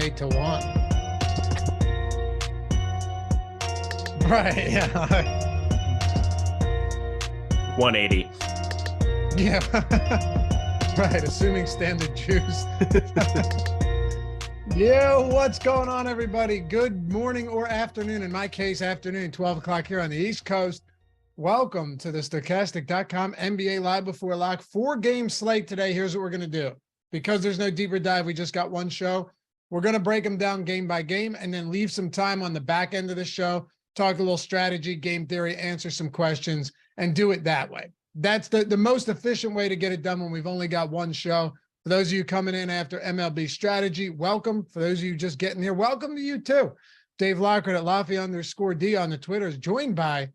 28 to 1. Right, yeah. 180. Yeah. Right, assuming standard juice. Yeah, what's going on, everybody? Good morning or afternoon. In my case, afternoon, 12 o'clock here on the East Coast. Welcome to the Stokastic.com NBA Live Before Lock 4-game slate today. Here's what we're going to do. Because there's no deeper dive, we just got one show. We're going to break them down game by game and then leave some time on the back end of the show, talk a little strategy, game theory, answer some questions, and do it that way. That's the most efficient way to get it done when we've only got one show. For those of you coming in after MLB strategy, welcome. For those of you just getting here, welcome to you too. Dave Loughran at Laffy_D on the Twitter is joined by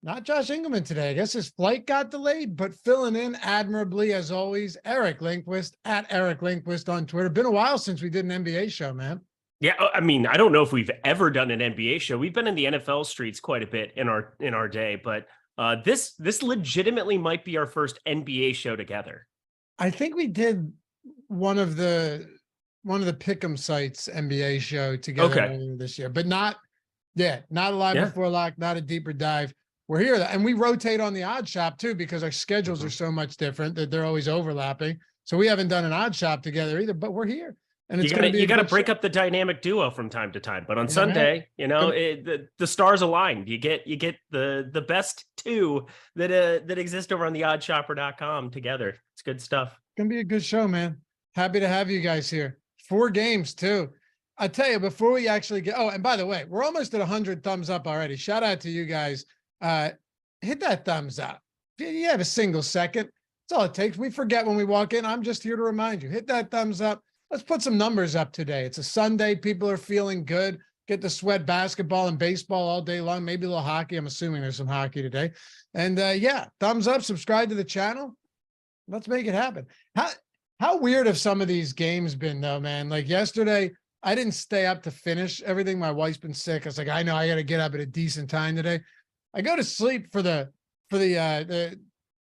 not Josh Engelman today. I guess his flight got delayed, but filling in admirably as always, Eric Lindquist at Eric Lindquist on Twitter. Been a while since we did an NBA show, man. Yeah, I mean, I don't know if we've ever done an NBA show. We've been in the NFL streets quite a bit in our day, but this legitimately might be our first NBA show together. I think we did one of the Pick'em sites NBA show together earlier this year, but not a live before lock, not a deeper dive. We're here, and we rotate on the odd shop too because our schedules are so much different that they're always overlapping. So we haven't done an odd shop together either, but we're here. And it's you got to break up the dynamic duo from time to time. But on Sunday, you know, the stars aligned. You get the best two that exist over on the oddshopper.com together. It's good stuff. It's gonna be a good show, man. Happy to have you guys here. 4 games too. I tell you, before we actually get, and by the way, we're almost at 100 thumbs up already. Shout out to you guys. Hit that thumbs up. If you have a single second, that's all it takes. We forget when we walk in. I'm just here to remind you, hit that thumbs up. Let's put some numbers up today. It's a Sunday. People are feeling good. Get to sweat basketball and baseball all day long. Maybe a little hockey. I'm assuming there's some hockey today. And thumbs up, subscribe to the channel. Let's make it happen. How weird have some of these games been though, man? Like yesterday, I didn't stay up to finish everything. My wife's been sick. I was like, I know I got to get up at a decent time today. I go to sleep for the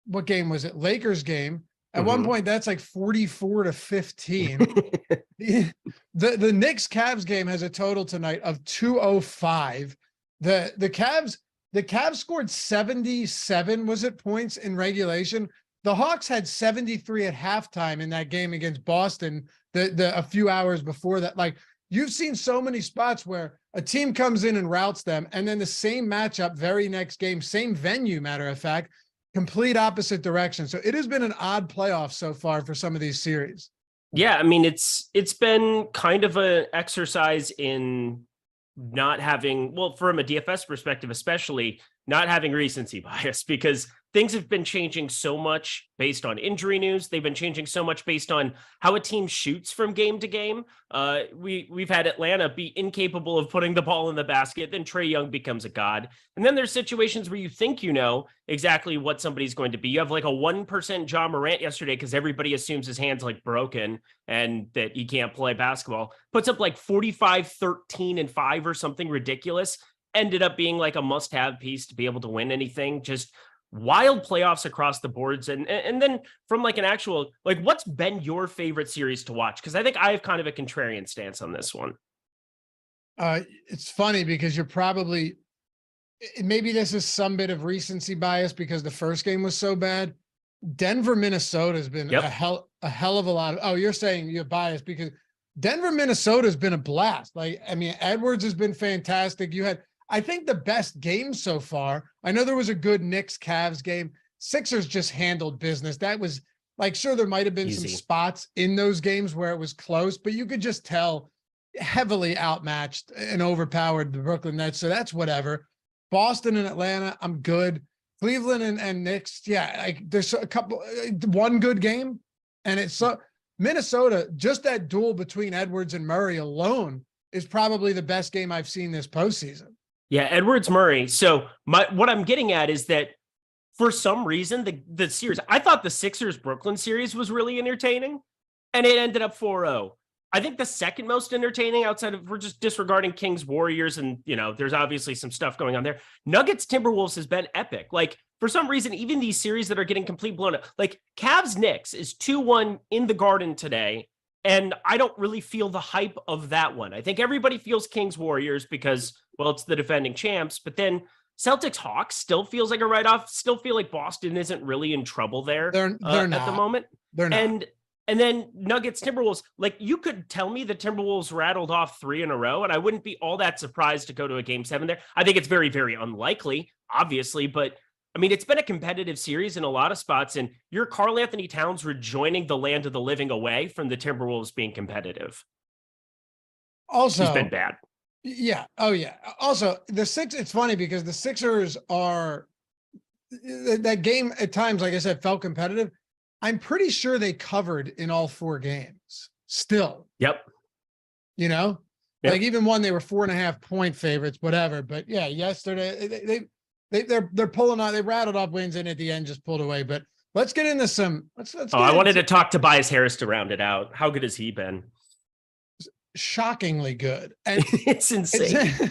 what game was it? Lakers game. At one point, that's like 44-15. The Knicks Cavs game has a total tonight of 205. The Cavs scored 77, was it, points in regulation? The Hawks had 73 at halftime in that game against Boston a few hours before that. Like, you've seen so many spots where a team comes in and routs them, and then the same matchup, very next game, same venue, matter of fact, complete opposite direction. So it has been an odd playoff so far for some of these series. Yeah, I mean, it's been kind of an exercise in not having, well, from a DFS perspective, especially not having recency bias, because things have been changing so much based on injury news. They've been changing so much based on how a team shoots from game to game. We've had Atlanta be incapable of putting the ball in the basket. Then Trey Young becomes a god. And then there's situations where you think you know exactly what somebody's going to be. You have like a 1% Ja Morant yesterday because everybody assumes his hand's like broken and that he can't play basketball. Puts up like 45, 13, and 5 or something ridiculous. Ended up being like a must-have piece to be able to win anything. Just wild playoffs across the boards. And then from like an actual, like, what's been your favorite series to watch? Because I think I have kind of a contrarian stance on this one. It's funny because you're probably, maybe this is some bit of recency bias because the first game was so bad. Denver, Minnesota has been a hell of a lot of, you're saying you're biased because Denver, Minnesota has been a blast. Like, I mean, Edwards has been fantastic. You had, I think, the best game so far. I know there was a good Knicks Cavs game. Sixers just handled business. That was like, sure, there might have been some spots in those games where it was close, but you could just tell heavily outmatched and overpowered the Brooklyn Nets. So that's whatever. Boston and Atlanta, I'm good. Cleveland and Knicks, like there's a couple, one good game, and it's so Minnesota. Just that duel between Edwards and Murray alone is probably the best game I've seen this postseason. Yeah, Edwards Murray. So what I'm getting at is that for some reason, the series, I thought the Sixers Brooklyn series was really entertaining, and it ended up 4-0. I think the second most entertaining, outside of, we're just disregarding Kings Warriors, and there's obviously some stuff going on there. Nuggets Timberwolves has been epic. Like, for some reason, even these series that are getting complete blown up, like Cavs Knicks is 2-1 in the Garden today. And I don't really feel the hype of that one. I think everybody feels Kings Warriors because, well, it's the defending champs, but then Celtics Hawks still feels like a write-off. Still feel like Boston isn't really in trouble there. They're not at the moment. They're not. And then Nuggets, Timberwolves, like you could tell me the Timberwolves rattled off 3 in a row, and I wouldn't be all that surprised to go to a game 7 there. I think it's very, very unlikely, obviously, but I mean, it's been a competitive series in a lot of spots, and you're Karl Anthony Towns rejoining the land of the living away from the Timberwolves being competitive. Also, he's been bad. Yeah. Oh, yeah. Also, it's funny because the Sixers are that game at times, like I said, felt competitive. I'm pretty sure they covered in all 4 games still. Yep. Like even one, they were 4.5 point favorites, whatever. But yeah, yesterday they're pulling out, they rattled off wins and at the end just pulled away. But let's get into some, I wanted to talk Tobias Harris to round it out. How good has he been? Shockingly good. And it's insane.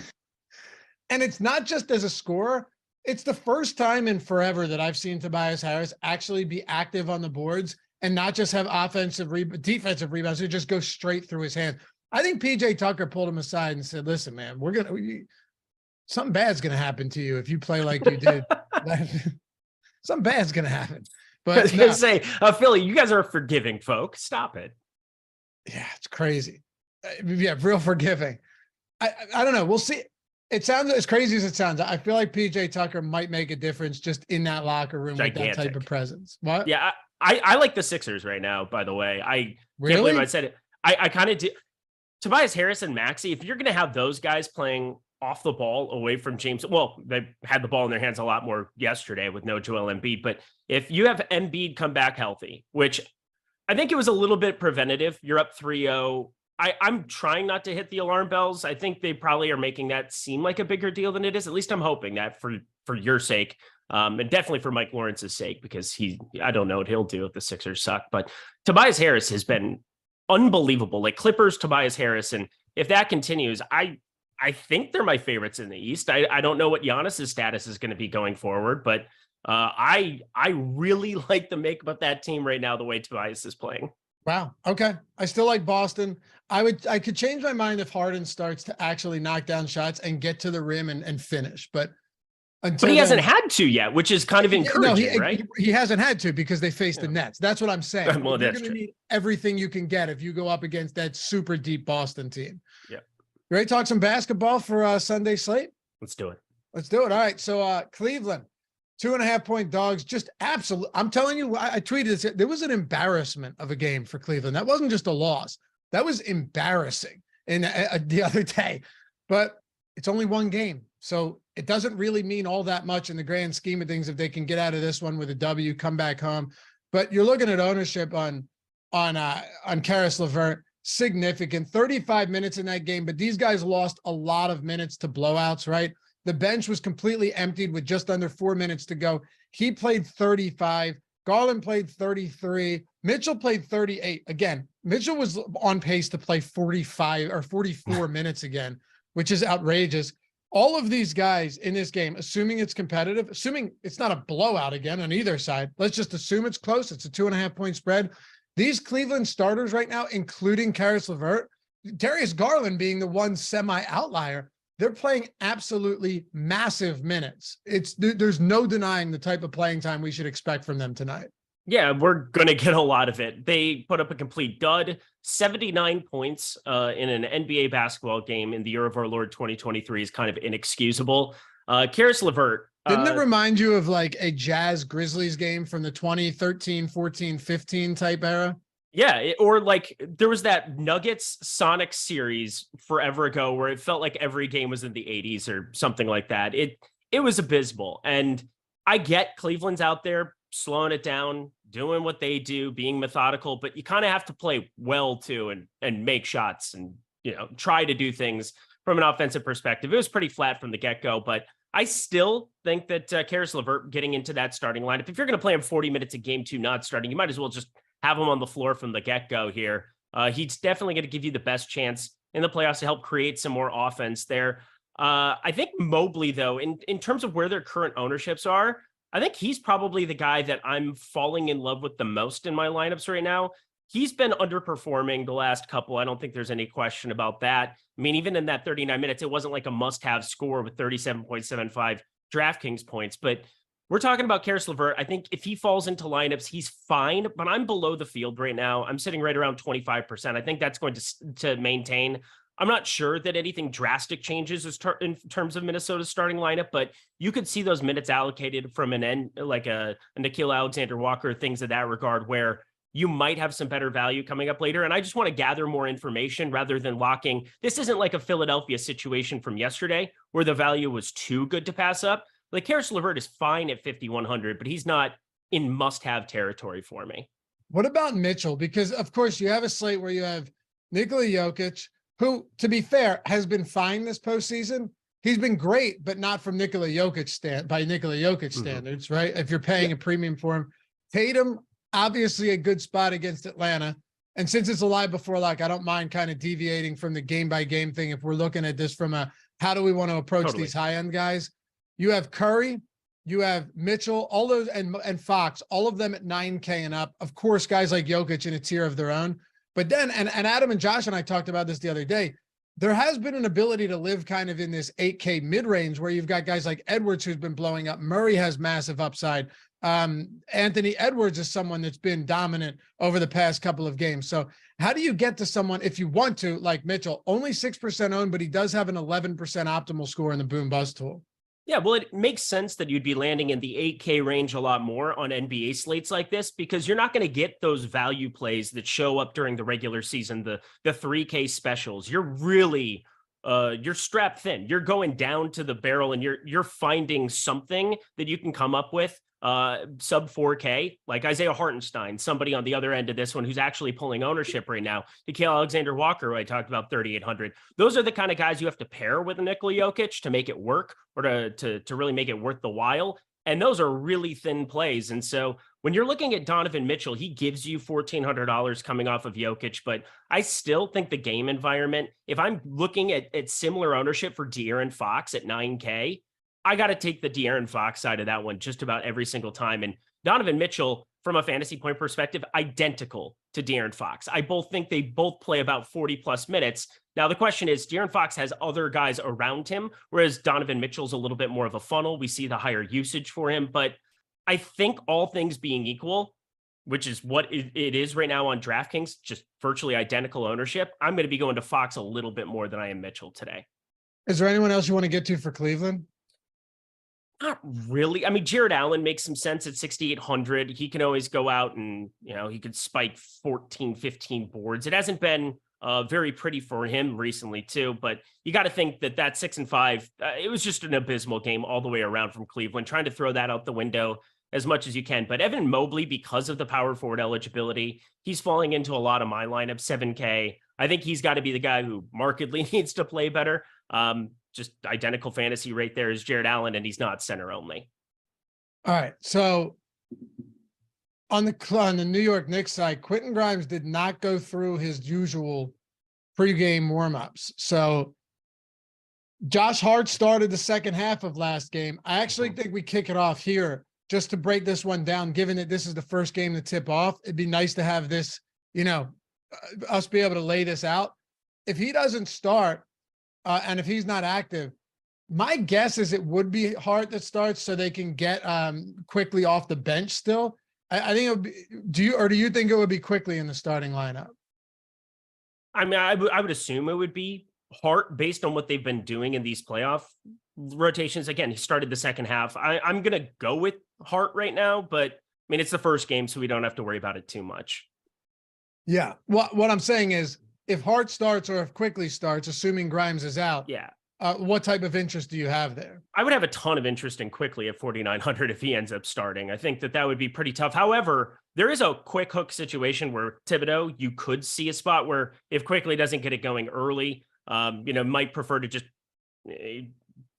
And it's not just as a scorer. It's the first time in forever that I've seen Tobias Harris actually be active on the boards and not just have defensive rebounds who just go straight through his hand. I think PJ Tucker pulled him aside and said, listen, man, something bad's going to happen to you if you play like you did. Something bad's going to happen. But I was going to say, Philly, you guys are forgiving folk. Stop it. Yeah, it's crazy. Yeah, real forgiving. I don't know. We'll see. It sounds as crazy as it sounds. I feel like PJ Tucker might make a difference just in that locker room with that type of presence. What? Yeah, I like the Sixers right now, by the way. I really? Can't believe I said it. I kind of do. Tobias Harris and Maxey, if you're going to have those guys playing off the ball away from James, well, they had the ball in their hands a lot more yesterday with no Joel Embiid. But if you have Embiid come back healthy, which I think it was a little bit preventative, you're up 3-0. I'm trying not to hit the alarm bells. I think they probably are making that seem like a bigger deal than it is. At least I'm hoping that for your sake, and definitely for Mike Lawrence's sake, because I don't know what he'll do if the Sixers suck. But Tobias Harris has been unbelievable. Like Clippers, Tobias Harris, and if that continues, I think they're my favorites in the East. I don't know what Giannis's status is going to be going forward, but I really like the makeup of that team right now, the way Tobias is playing. Wow. Okay. I still like Boston. I could change my mind if Harden starts to actually knock down shots and get to the rim and finish. But he hasn't had to yet, which is kind of encouraging, right? He hasn't had to because they faced the Nets. That's what I'm saying. Well, you're going to need everything you can get if you go up against that super deep Boston team. Yeah. You ready to talk some basketball for Sunday slate? Let's do it. Let's do it. All right. So Cleveland, 2.5 point dogs, just absolute. I'm telling you, I tweeted this. There was an embarrassment of a game for Cleveland. That wasn't just a loss. That was embarrassing the other day, but it's only one game. So it doesn't really mean all that much in the grand scheme of things if they can get out of this one with a W, come back home. But you're looking at ownership on Caris LeVert, significant 35 minutes in that game. But these guys lost a lot of minutes to blowouts, right? The bench was completely emptied with just under 4 minutes to go. He played 35. Garland played 33. Mitchell played 38. Again, Mitchell was on pace to play 45 or 44 minutes again, which is outrageous. All of these guys in this game, assuming it's competitive, assuming it's not a blowout again on either side, let's just assume it's close. It's a 2.5 point spread. These Cleveland starters right now, including Caris LeVert, Darius Garland being the one semi-outlier, they're playing absolutely massive minutes. There's no denying the type of playing time we should expect from them tonight. Yeah, we're going to get a lot of it. They put up a complete dud, 79 points in an NBA basketball game in the year of our Lord 2023 is kind of inexcusable. Caris LeVert. Didn't it remind you of like a Jazz Grizzlies game from the 2013, 14, 15 type era? Yeah, or like there was that Nuggets Sonic series forever ago where it felt like every game was in the 80s or something like that. It was abysmal. And I get Cleveland's out there slowing it down, doing what they do, being methodical, but you kind of have to play well too and make shots and, try to do things from an offensive perspective. It was pretty flat from the get-go, but I still think that Caris LeVert getting into that starting lineup, if you're going to play him 40 minutes a game 2 not starting, you might as well just have him on the floor from the get-go here. He's definitely going to give you the best chance in the playoffs to help create some more offense there. I think Mobley, though, in terms of where their current ownerships are, I think he's probably the guy that I'm falling in love with the most in my lineups right now. he's been underperforming the last couple. I don't think there's any question about that. I mean, even in that 39 minutes, it wasn't like a must-have score with 37.75 DraftKings points, but we're talking about Karis LeVert. I think if he falls into lineups, he's fine, but I'm below the field right now. I'm sitting right around 25%. I think that's going to maintain. I'm not sure that anything drastic changes in terms of Minnesota's starting lineup, but you could see those minutes allocated from an end, like a Nickeil Alexander-Walker, things of that regard, where you might have some better value coming up later. And I just want to gather more information rather than locking. This isn't like a Philadelphia situation from yesterday where the value was too good to pass up. Like Karis LeVert is fine at 5,100, but he's not in must-have territory for me. What about Mitchell? Because of course you have a slate where you have Nikola Jokic, who, to be fair, has been fine this postseason. He's been great, but not from Nikola Jokic standards, right? If you're paying a premium for him. Tatum, obviously a good spot against Atlanta. And since it's a live before lock, I don't mind kind of deviating from the game by game thing. If we're looking at this from a, how do we want to approach these high end guys? You have Curry, you have Mitchell, all those, and Fox, all of them at 9K and up. Of course, guys like Jokic in a tier of their own. But then, and Adam and Josh and I talked about this the other day, there has been an ability to live kind of in this 8K mid-range where you've got guys like Edwards who's been blowing up. Murray has massive upside. Anthony Edwards is someone that's been dominant over the past couple of games. So how do you get to someone, if you want to, like Mitchell, only 6% owned, but he does have an 11% optimal score in the boom bust tool? Yeah, well, it makes sense that you'd be landing in the 8K range a lot more on NBA slates like this, because you're not going to get those value plays that show up during the regular season, the 3K specials. You're really you're strapped thin. You're going down to the barrel and you're finding something that you can come up with sub 4K, like Isaiah Hartenstein, somebody on the other end of this one who's actually pulling ownership right now. Nickeil Alexander-Walker, who I talked about, 3,800. Those are the kind of guys you have to pair with a Nikola Jokic to make it work, or to really make it worth the while. And those are really thin plays. And so when you're looking at Donovan Mitchell, he gives you $1,400 coming off of Jokic, but I still think the game environment, if I'm looking at similar ownership for De'Aaron Fox at 9K, I got to take the De'Aaron Fox side of that one just about every single time. And Donovan Mitchell, from a fantasy point perspective, identical to De'Aaron Fox. I both think they both play about 40 plus minutes. Now, the question is, De'Aaron Fox has other guys around him, whereas Donovan Mitchell's a little bit more of a funnel. We see the higher usage for him, but I think all things being equal, which is what it is right now on DraftKings, just virtually identical ownership, I'm going to be going to Fox a little bit more than I am Mitchell today. Is there anyone else you want to get to for Cleveland? Not really. I mean, Jared Allen makes some sense at 6,800. He can always go out and, he could spike 14, 15 boards. It hasn't been very pretty for him recently too, but you got to think that 6 and 5, it was just an abysmal game all the way around from Cleveland, trying to throw that out the window as much as you can. But Evan Mobley, because of the power forward eligibility, he's falling into a lot of my lineup, 7K. I think he's got to be the guy who markedly needs to play better. Just identical fantasy right there is Jared Allen, and he's not center only. All right. So on the New York Knicks side, Quentin Grimes did not go through his usual pregame warmups. So Josh Hart started the second half of last game. I actually think we kick it off here just to break this one down, given that this is the first game to tip off. It'd be nice to have this, us be able to lay this out. If he doesn't start, and if he's not active, my guess is it would be Hart that starts so they can get quickly off the bench still. I think it would be, do you think it would be quickly in the starting lineup? I mean, I would assume it would be Hart based on what they've been doing in these playoff rotations. Again, he started the second half. I'm going to go with Hart right now, but I mean, it's the first game, so we don't have to worry about it too much. Yeah. What I'm saying is, if Hart starts or if Quickly starts, assuming Grimes is out, what type of interest do you have there? I would have a ton of interest in Quickly at 4,900 if he ends up starting. I think that would be pretty tough. However, there is a quick hook situation where Thibodeau, you could see a spot where if Quickly doesn't get it going early, might prefer to just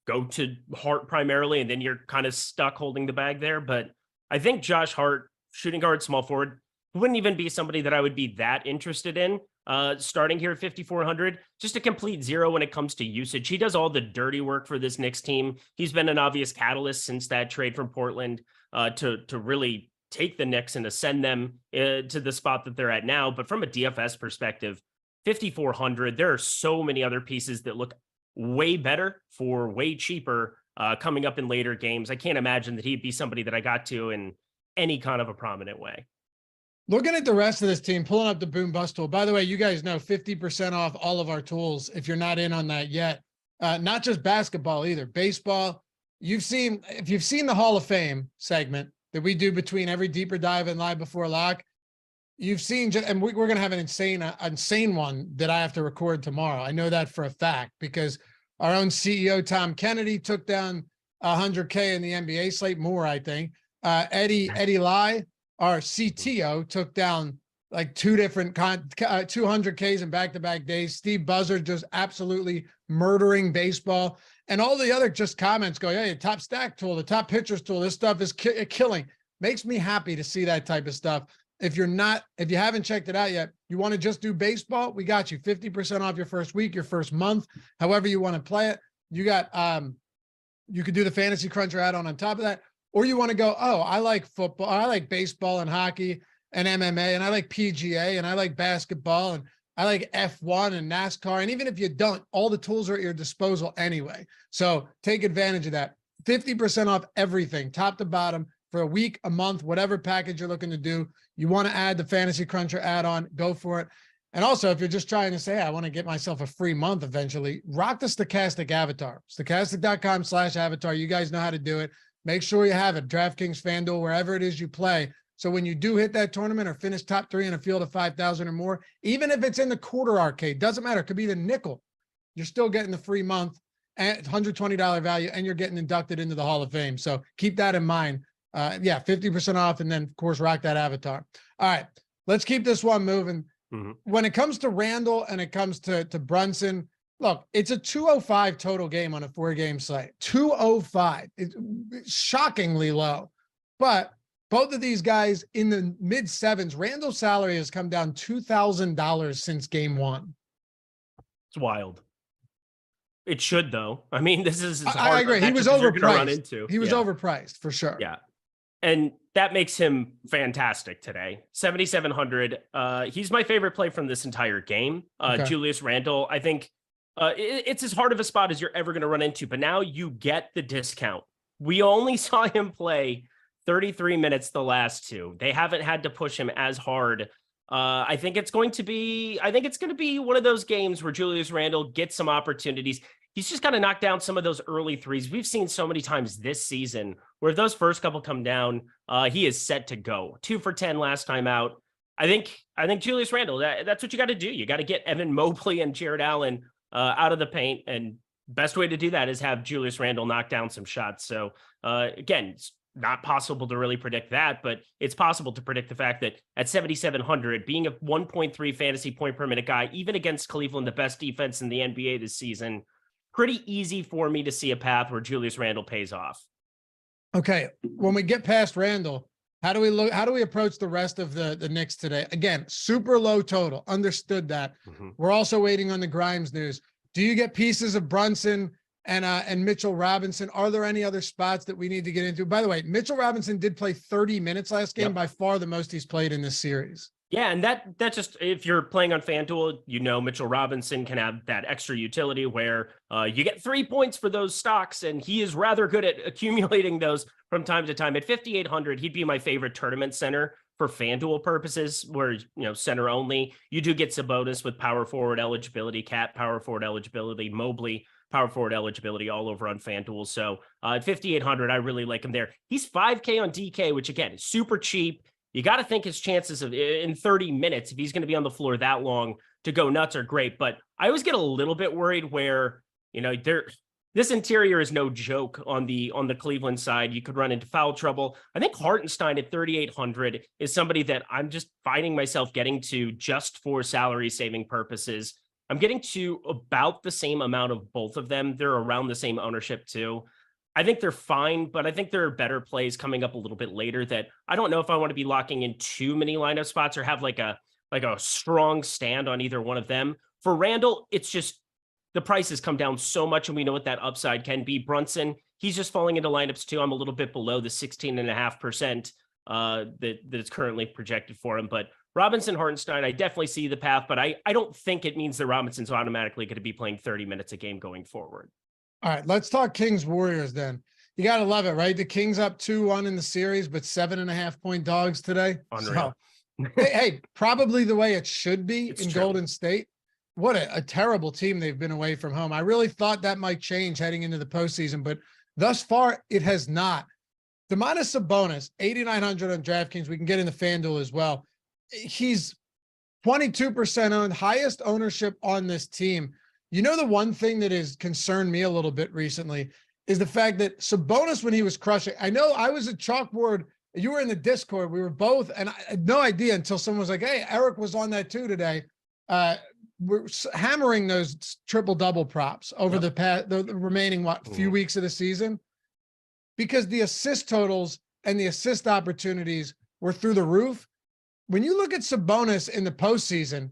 go to Hart primarily, and then you're kind of stuck holding the bag there. But I think Josh Hart, shooting guard, small forward, wouldn't even be somebody that I would be that interested in. Starting here at 5,400, just a complete zero when it comes to usage. He does all the dirty work for this Knicks team. He's been an obvious catalyst since that trade from Portland to really take the Knicks and ascend them to the spot that they're at now. But from a DFS perspective, 5,400, there are so many other pieces that look way better for way cheaper coming up in later games. I can't imagine that he'd be somebody that I got to in any kind of a prominent way. Looking at the rest of this team, pulling up the boom bust tool. By the way, you guys know 50% off all of our tools if you're not in on that yet. Not just basketball either, baseball. If you've seen the Hall of Fame segment that we do between every deeper dive and live before lock, you've seen, and we're going to have an insane one that I have to record tomorrow. I know that for a fact because our own CEO, Tom Kennedy, took down 100K in the NBA slate, more, I think. Eddie Lai, our CTO, took down like 2 different 200Ks in back-to-back days. Steve Buzzard just absolutely murdering baseball. And all the other just comments go, hey, top stack tool, the top pitchers tool, this stuff is killing. Makes me happy to see that type of stuff. If you haven't checked it out yet, you want to just do baseball, we got you 50% off your first week, your first month, however you want to play it. You got, you could do the Fantasy Cruncher add-on on top of that. Or you want to go, oh, I like football, I like baseball and hockey and MMA, and I like PGA, and I like basketball, and I like F1 and NASCAR. And even if you don't, all the tools are at your disposal anyway. So take advantage of that. 50% off everything, top to bottom, for a week, a month, whatever package you're looking to do. You want to add the Fantasy Cruncher add-on, go for it. And also, if you're just trying to say, hey, I want to get myself a free month eventually, rock the Stokastic avatar. Stokastic.com/avatar. You guys know how to do it. Make sure you have it. DraftKings, FanDuel, wherever it is you play. So when you do hit that tournament or finish top 3 in a field of 5,000 or more, even if it's in the quarter arcade, doesn't matter. It could be the nickel. You're still getting the free month at $120 value, and you're getting inducted into the Hall of Fame. So keep that in mind. 50% off. And then of course, rock that avatar. All right, let's keep this one moving. When it comes to Randle and it comes to Brunson, look, it's a 205 total game on a 4-game slate. 205. It's shockingly low, but both of these guys in the mid 7s. Randle's salary has come down $2,000 since game 1. It's wild. It should, though. I mean, this is I agree. He was overpriced. Run into. He was overpriced for sure. Yeah. And that makes him fantastic today. 7,700. He's my favorite play from this entire game. Okay. Julius Randle, I think it's as hard of a spot as you're ever going to run into, but now you get the discount. We only saw him play 33 minutes the last 2. They haven't had to push him as hard. I think it's going to be one of those games where Julius Randle gets some opportunities. He's just got to knock down some of those early threes. We've seen so many times this season where if those first couple come down, he is set to go. 2 for 10 last time out. I think Julius Randle, that's what you got to do. You got to get Evan Mobley and Jared Allen out of the paint, and best way to do that is have Julius Randle knock down some shots. So again, it's not possible to really predict that, but it's possible to predict the fact that at 7,700, being a 1.3 fantasy point per minute guy, even against Cleveland, the best defense in the NBA this season, pretty easy for me to see a path where Julius Randle pays off. Okay. When we get past Randle, how do we approach the rest of the Knicks today? Again, super low total. Understood that. We're also waiting on the Grimes news. Do you get pieces of Brunson and Mitchell Robinson? Are there any other spots that we need to get into? By the way, Mitchell Robinson did play 30 minutes last game, by far the most he's played in this series. Yeah, and that just, if you're playing on FanDuel, you know Mitchell Robinson can have that extra utility where you get 3 points for those stocks, and he is rather good at accumulating those from time to time. At 5,800, he'd be my favorite tournament center for FanDuel purposes, where, center only. You do get some bonus with power forward eligibility, Cat power forward eligibility, Mobley power forward eligibility all over on FanDuel. So at 5,800, I really like him there. He's 5K on DK, which again is super cheap. You got to think his chances of in 30 minutes, if he's going to be on the floor that long, to go nuts are great. But I always get a little bit worried where, this interior is no joke on the Cleveland side. You could run into foul trouble. I think Hartenstein at 3,800 is somebody that I'm just finding myself getting to just for salary saving purposes. I'm getting to about the same amount of both of them. They're around the same ownership too. I think they're fine, but I think there are better plays coming up a little bit later that I don't know if I want to be locking in too many lineup spots or have like a strong stand on either one of them. For Randle, it's just the price has come down so much, and we know what that upside can be. Brunson, he's just falling into lineups too. I'm a little bit below the 16.5%. that is currently projected for him. But Robinson, Hartenstein, I definitely see the path, but I don't think it means that Robinson's automatically going to be playing 30 minutes a game going forward. All right, let's talk Kings Warriors then. You got to love it, right? The Kings up 2-1 in the series, but 7.5 point dogs today. Unreal. So, hey, probably the way it should be It's in true. Golden State. What a terrible team they've been away from home. I really thought that might change heading into the postseason, but thus far it has not. Domantas Sabonis, 8,900 on DraftKings. We can get into FanDuel as well. He's 22% owned, highest ownership on this team. You know, the one thing that has concerned me a little bit recently is the fact that Sabonis, when he was crushing, I know I was at chalkboard, you were in the Discord, we were both, and I had no idea until someone was like, hey, Eric was on that too today. We're hammering those triple-double props over the remaining, few weeks of the season, because the assist totals and the assist opportunities were through the roof. When you look at Sabonis in the postseason,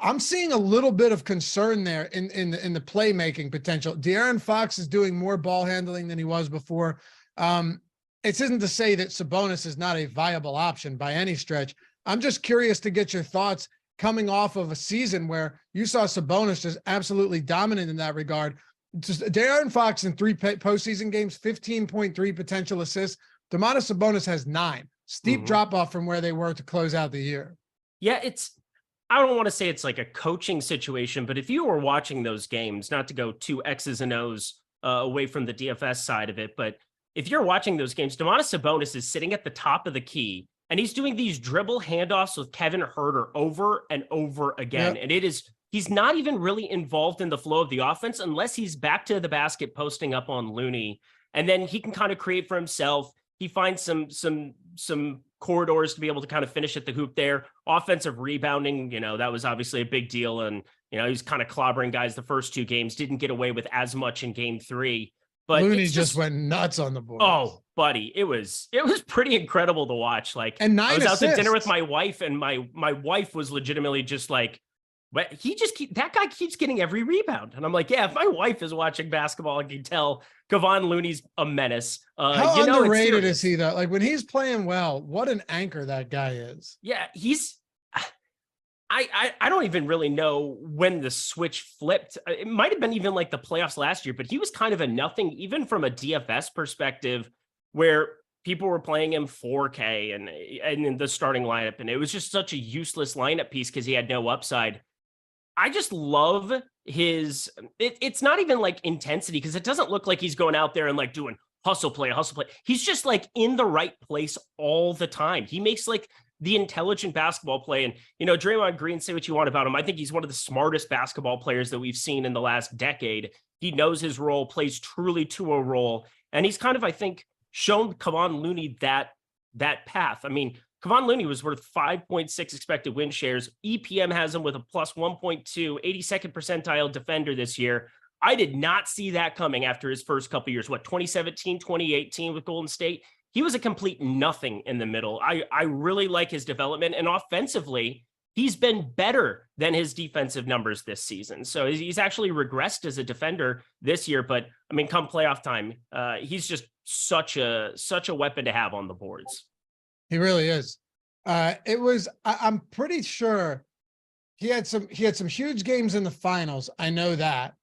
I'm seeing a little bit of concern there in the playmaking potential. De'Aaron Fox is doing more ball handling than he was before. It isn't to say that Sabonis is not a viable option by any stretch. I'm just curious to get your thoughts coming off of a season where you saw Sabonis just absolutely dominant in that regard. Just De'Aaron Fox in 3 postseason games, 15.3 potential assists. Domantas Sabonis has 9. Steep drop off from where they were to close out the year. Yeah, I don't want to say it's like a coaching situation, but if you were watching those games, not to go 2 X's and O's away from the DFS side of it, but if you're watching those games, Domantas Sabonis is sitting at the top of the key and he's doing these dribble handoffs with Kevin Huerter over and over again. Yep. And he's not even really involved in the flow of the offense unless he's back to the basket posting up on Looney. And then he can kind of create for himself. He finds some corridors to be able to kind of finish at the hoop there. Offensive rebounding, that was obviously a big deal. And, he was kind of clobbering guys the first 2 games, didn't get away with as much in game 3. But Looney just went nuts on the board. Oh, buddy, it was pretty incredible to watch. Like, and 9 I was assists. out to dinner with my wife, and my wife was legitimately just like, "What? That guy keeps getting every rebound." And I'm like, "Yeah, if my wife is watching basketball, I can tell Kevon Looney's a menace." How underrated is he though? Like when he's playing well, what an anchor that guy is. Yeah, I don't even really know when the switch flipped. It might have been even like the playoffs last year, but he was kind of a nothing, even from a DFS perspective, where people were playing him 4K and in the starting lineup. And it was just such a useless lineup piece because he had no upside. I just love it's not even like intensity because it doesn't look like he's going out there and like doing hustle play. He's just like in the right place all the time. He makes like the intelligent basketball play. And, Draymond Green, say what you want about him. I think he's one of the smartest basketball players that we've seen in the last decade. He knows his role, plays truly to a role. And he's kind of, I think, shown Kevon Looney that path. I mean, Kevon Looney was worth 5.6 expected win shares. EPM has him with a plus 1.2, 82nd percentile defender this year. I did not see that coming after his first couple years. 2017, 2018 with Golden State? He was a complete nothing in the middle. I really like his development, and offensively, he's been better than his defensive numbers this season. So he's actually regressed as a defender this year, but I mean, come playoff time, he's just such a weapon to have on the boards. He really is. I'm pretty sure he had some huge games in the finals. I know that,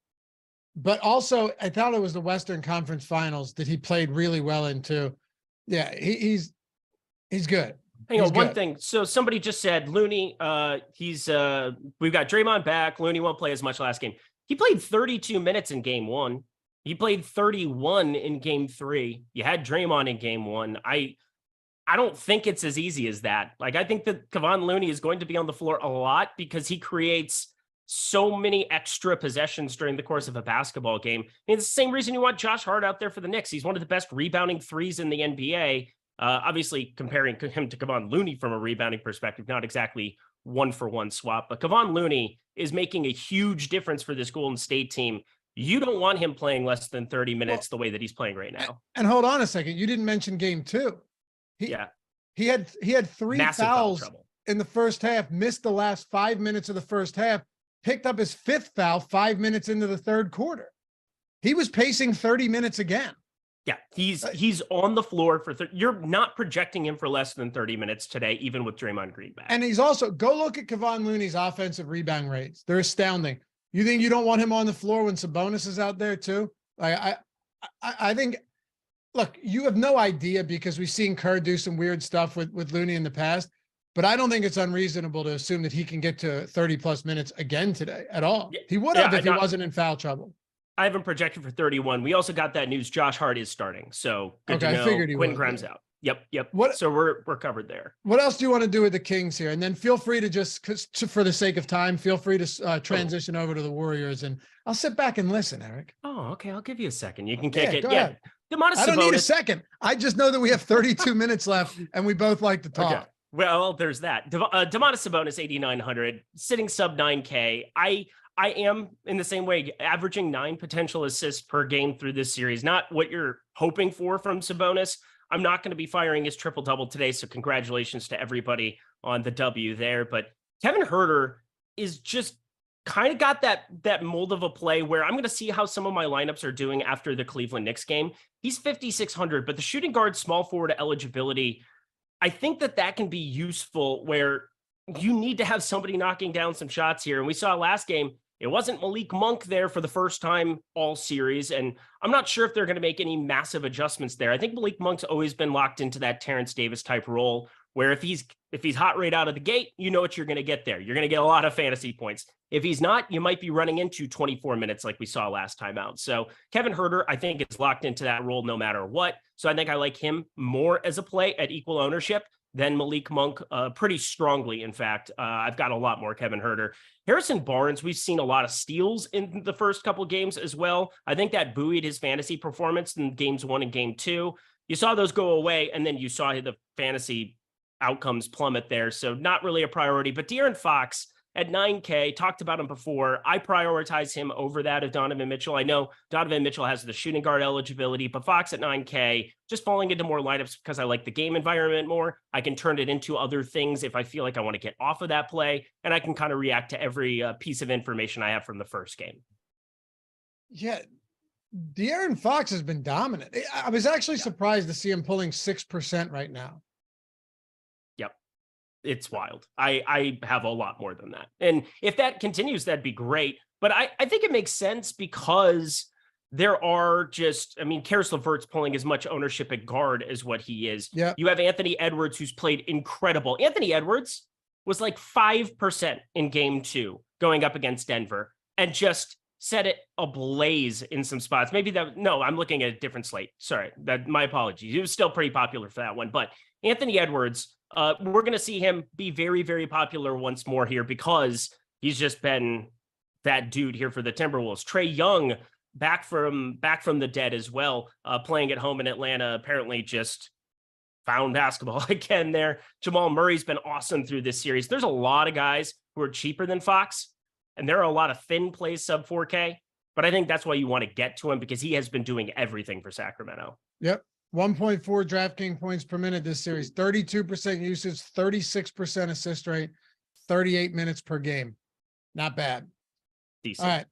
but also I thought it was the Western Conference Finals that he played really well in too. Yeah, he's good. Hang on, one thing. So somebody just said Looney, we've got Draymond back. Looney won't play as much last game. He played 32 minutes in game 1. He played 31 in game 3. You had Draymond in game 1. I don't think it's as easy as that. Like, I think that Kevon Looney is going to be on the floor a lot because he creates so many extra possessions during the course of a basketball game. It's the same reason you want Josh Hart out there for the Knicks. He's one of the best rebounding threes in the NBA. Obviously, comparing him to Kevon Looney from a rebounding perspective, not exactly 1-for-1 swap, but Kevon Looney is making a huge difference for this Golden State team. You don't want him playing less than 30 minutes the way that he's playing right now. And hold on a second. You didn't mention game 2. He had 3 Massive fouls in the first half, missed the last 5 minutes of the first half, picked up his 5th foul 5 minutes into the third quarter. He was pacing 30 minutes again. Yeah, he's on the floor for you're not projecting him for less than 30 minutes today, even with Draymond Green back. And he's also, go look at Kevon Looney's offensive rebound rates. They're astounding. You think you don't want him on the floor when Sabonis is out there too? I think, look, you have no idea because we've seen Kerr do some weird stuff with Looney in the past, but I don't think it's unreasonable to assume that he can get to 30 plus minutes again today at all. He would have if he wasn't in foul trouble. I have him projected for 31. We also got that news. Josh Hart is starting. So good to know. I figured he Quinn was, Grimes yeah. out. Yep. So we're covered there. What else do you want to do with the Kings here? And then feel free to for the sake of time, feel free to transition over to the Warriors, and I'll sit back and listen, Eric. Oh, okay. I'll give you a second. You can kick it. Go ahead. I don't need a second. I just know that we have 32 minutes left and we both like to talk. Okay. Well, there's that. Domantas Sabonis, 8,900, sitting sub 9K. I am in the same way, averaging 9 potential assists per game through this series. Not what you're hoping for from Sabonis. I'm not going to be firing his triple-double today, so congratulations to everybody on the W there. But Kevin Huerter is just kind of got that mold of a play where I'm going to see how some of my lineups are doing after the Cleveland Knicks game. He's 5,600, but the shooting guard small forward eligibility, I think that can be useful where you need to have somebody knocking down some shots here. And we saw last game, it wasn't Malik Monk there for the first time all series, and I'm not sure if they're going to make any massive adjustments there. I think Malik Monk's always been locked into that Terrence Davis type role, where if he's hot right out of the gate, you know what you're going to get there. You're going to get a lot of fantasy points. If he's not, you might be running into 24 minutes like we saw last time out. So Kevin Huerter, I think, is locked into that role no matter what. So I think I like him more as a play at equal ownership than Malik Monk, pretty strongly. In fact, I've got a lot more Kevin Huerter. Harrison Barnes, we've seen a lot of steals in the first couple of games as well. I think that buoyed his fantasy performance in games 1 and game 2. You saw those go away, and then you saw the fantasy outcomes plummet there. So not really a priority, but De'Aaron Fox at 9K, talked about him before. I prioritize him over that of Donovan Mitchell. I know Donovan Mitchell has the shooting guard eligibility, but Fox at 9K, just falling into more lineups because I like the game environment more. I can turn it into other things if I feel like I want to get off of that play, and I can kind of react to every piece of information I have from the first game. Yeah, De'Aaron Fox has been dominant. I was actually surprised to see him pulling 6% right now. It's wild. I have a lot more than that. And if that continues, that'd be great. But I think it makes sense because there are just, Karis LeVert's pulling as much ownership at guard as what he is. Yeah. You have Anthony Edwards, who's played incredible. Anthony Edwards was like 5% in game 2 going up against Denver and just set it ablaze in some spots. I'm looking at a different slate. Sorry, my apologies. He was still pretty popular for that one. But Anthony Edwards, we're going to see him be very, very popular once more here because he's just been that dude here for the Timberwolves. Trey Young back from the dead as well, playing at home in Atlanta, apparently just found basketball again there. Jamal Murray's been awesome through this series. There's a lot of guys who are cheaper than Fox, and there are a lot of thin plays sub 4K, but I think that's why you want to get to him because he has been doing everything for Sacramento. Yep. 1.4 DraftKings points per minute this series, 32% usage, 36% assist rate, 38 minutes per game. Not bad. Decent. All right.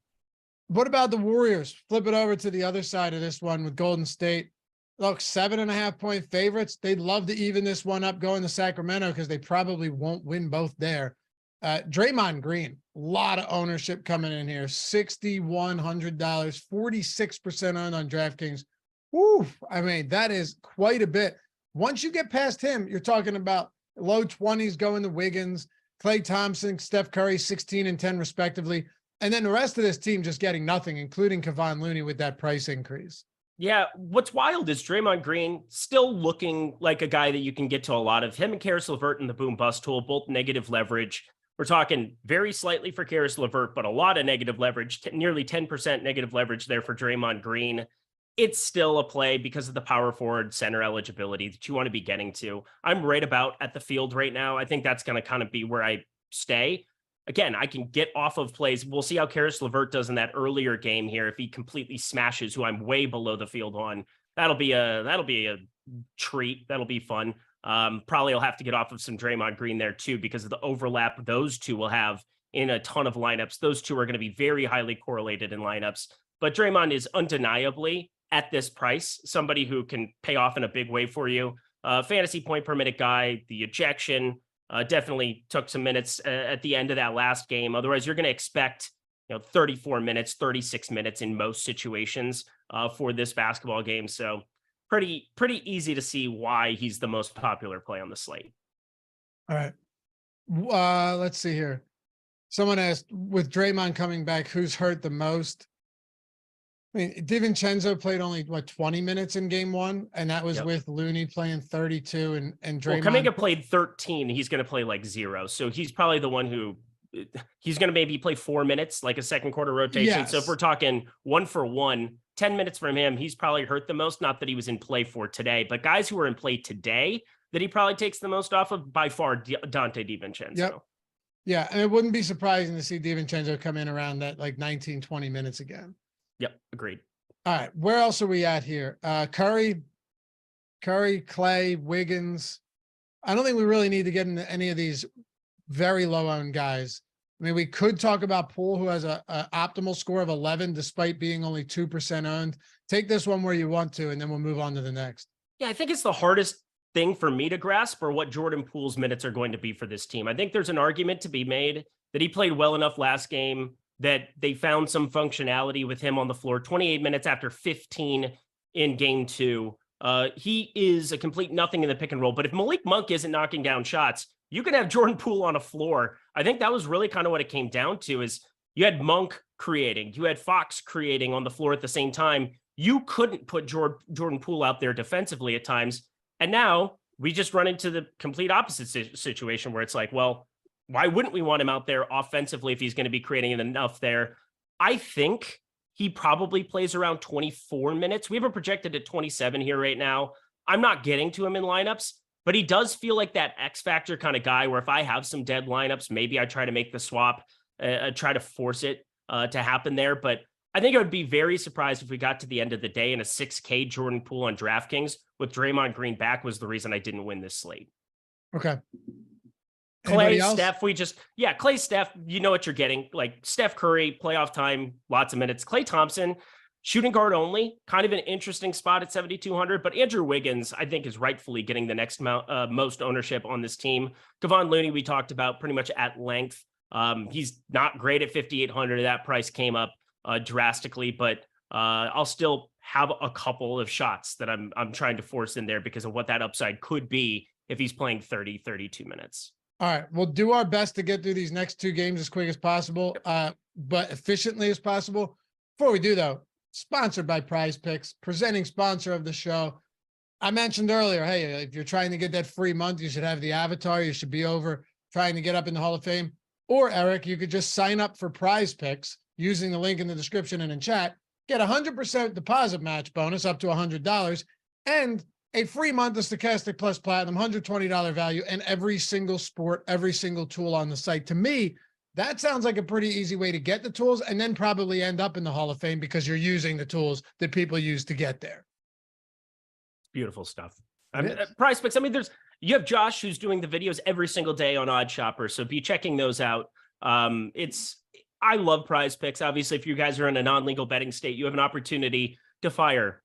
What about the Warriors? Flip it over to the other side of this one with Golden State. Look, 7.5 point favorites. They'd love to even this one up going to Sacramento because they probably won't win both there. Draymond Green, a lot of ownership coming in here. $6,100, 46% on DraftKings. Woo, that is quite a bit. Once you get past him, you're talking about low 20s going to Wiggins, Klay Thompson, Steph Curry, 16 and 10 respectively. And then the rest of this team just getting nothing, including Kevon Looney with that price increase. Yeah, what's wild is Draymond Green still looking like a guy that you can get to a lot of. Him and Karis LeVert in the boom bust tool, both negative leverage. We're talking very slightly for Karis LeVert, but a lot of negative leverage, nearly 10% negative leverage there for Draymond Green. It's still a play because of the power forward center eligibility that you want to be getting to. I'm right about at the field right now. I think that's going to kind of be where I stay. Again, I can get off of plays. We'll see how Karis LeVert does in that earlier game here. If he completely smashes who I'm way below the field on, that'll be a treat. That'll be fun. Probably I'll have to get off of some Draymond Green there too, because of the overlap those two will have in a ton of lineups. Those two are going to be very highly correlated in lineups, but Draymond is undeniably at this price, somebody who can pay off in a big way for you. Fantasy point per minute guy, the ejection definitely took some minutes at the end of that last game. Otherwise, you're going to expect 34 minutes, 36 minutes in most situations for this basketball game. So pretty easy to see why he's the most popular play on the slate. All right. Let's see here. Someone asked, with Draymond coming back, who's hurt the most? I mean, DiVincenzo played only 20 minutes in game one, and that was with Looney playing 32 and Draymond. Well, Kuminga played 13. He's going to play like 0. So he's probably the one who he's going to maybe play 4 minutes, like a second quarter rotation. Yes. So if we're talking 1-for-1, 10 minutes from him, he's probably hurt the most. Not that he was in play for today, but guys who are in play today that he probably takes the most off of, by far, Dante DiVincenzo. Yep. Yeah, and it wouldn't be surprising to see DiVincenzo come in around that 19, 20 minutes again. Yep, agreed. All right, where else are we at here? Curry, Clay, Wiggins. I don't think we really need to get into any of these very low-owned guys. I mean, we could talk about Poole, who has a optimal score of 11, despite being only 2% owned. Take this one where you want to, and then we'll move on to the next. Yeah, I think it's the hardest thing for me to grasp or what Jordan Poole's minutes are going to be for this team. I think there's an argument to be made that he played well enough last game that they found some functionality with him on the floor. 28 minutes after 15 in game 2. He is a complete nothing in the pick and roll. But if Malik Monk isn't knocking down shots, you can have Jordan Poole on a floor. I think that was really kind of what it came down to, is you had Monk creating, you had Fox creating on the floor at the same time. You couldn't put Jordan Poole out there defensively at times. And now we just run into the complete opposite situation where it's like, well, why wouldn't we want him out there offensively if he's going to be creating enough there? I think he probably plays around 24 minutes. We have a projected at 27 here right now. I'm not getting to him in lineups, but he does feel like that X factor kind of guy where if I have some dead lineups, maybe I try to make the swap, try to force it to happen there. But I think I would be very surprised if we got to the end of the day and a 6K Jordan Poole on DraftKings with Draymond Green back was the reason I didn't win this slate. Okay. Clay, Steph, Clay, Steph, you know what you're getting. Like Steph Curry, playoff time, lots of minutes. Klay Thompson, shooting guard only, kind of an interesting spot at 7,200. But Andrew Wiggins, I think, is rightfully getting the next most ownership on this team. Kevon Looney, we talked about pretty much at length. He's not great at 5,800. That price came up drastically, but I'll still have a couple of shots that I'm trying to force in there because of what that upside could be if he's playing 30, 32 minutes. All right, we'll do our best to get through these next 2 games as quick as possible, but efficiently as possible. Before we do, though, sponsored by PrizePicks, presenting sponsor of the show. I mentioned earlier, hey, if you're trying to get that free month, you should have the avatar. You should be over trying to get up in the Hall of Fame. Or, Eric, you could just sign up for PrizePicks using the link in the description and in chat. Get 100% deposit match bonus up to $100 and a free month of Stokastic Plus Platinum, $120 value, and every single sport, every single tool on the site. To me, that sounds like a pretty easy way to get the tools and then probably end up in the Hall of Fame because you're using the tools that people use to get there. Beautiful stuff. PrizePicks. I mean, you have Josh who's doing the videos every single day on OddsShopper, so be checking those out. I love PrizePicks. Obviously, if you guys are in a non-legal betting state, you have an opportunity to fire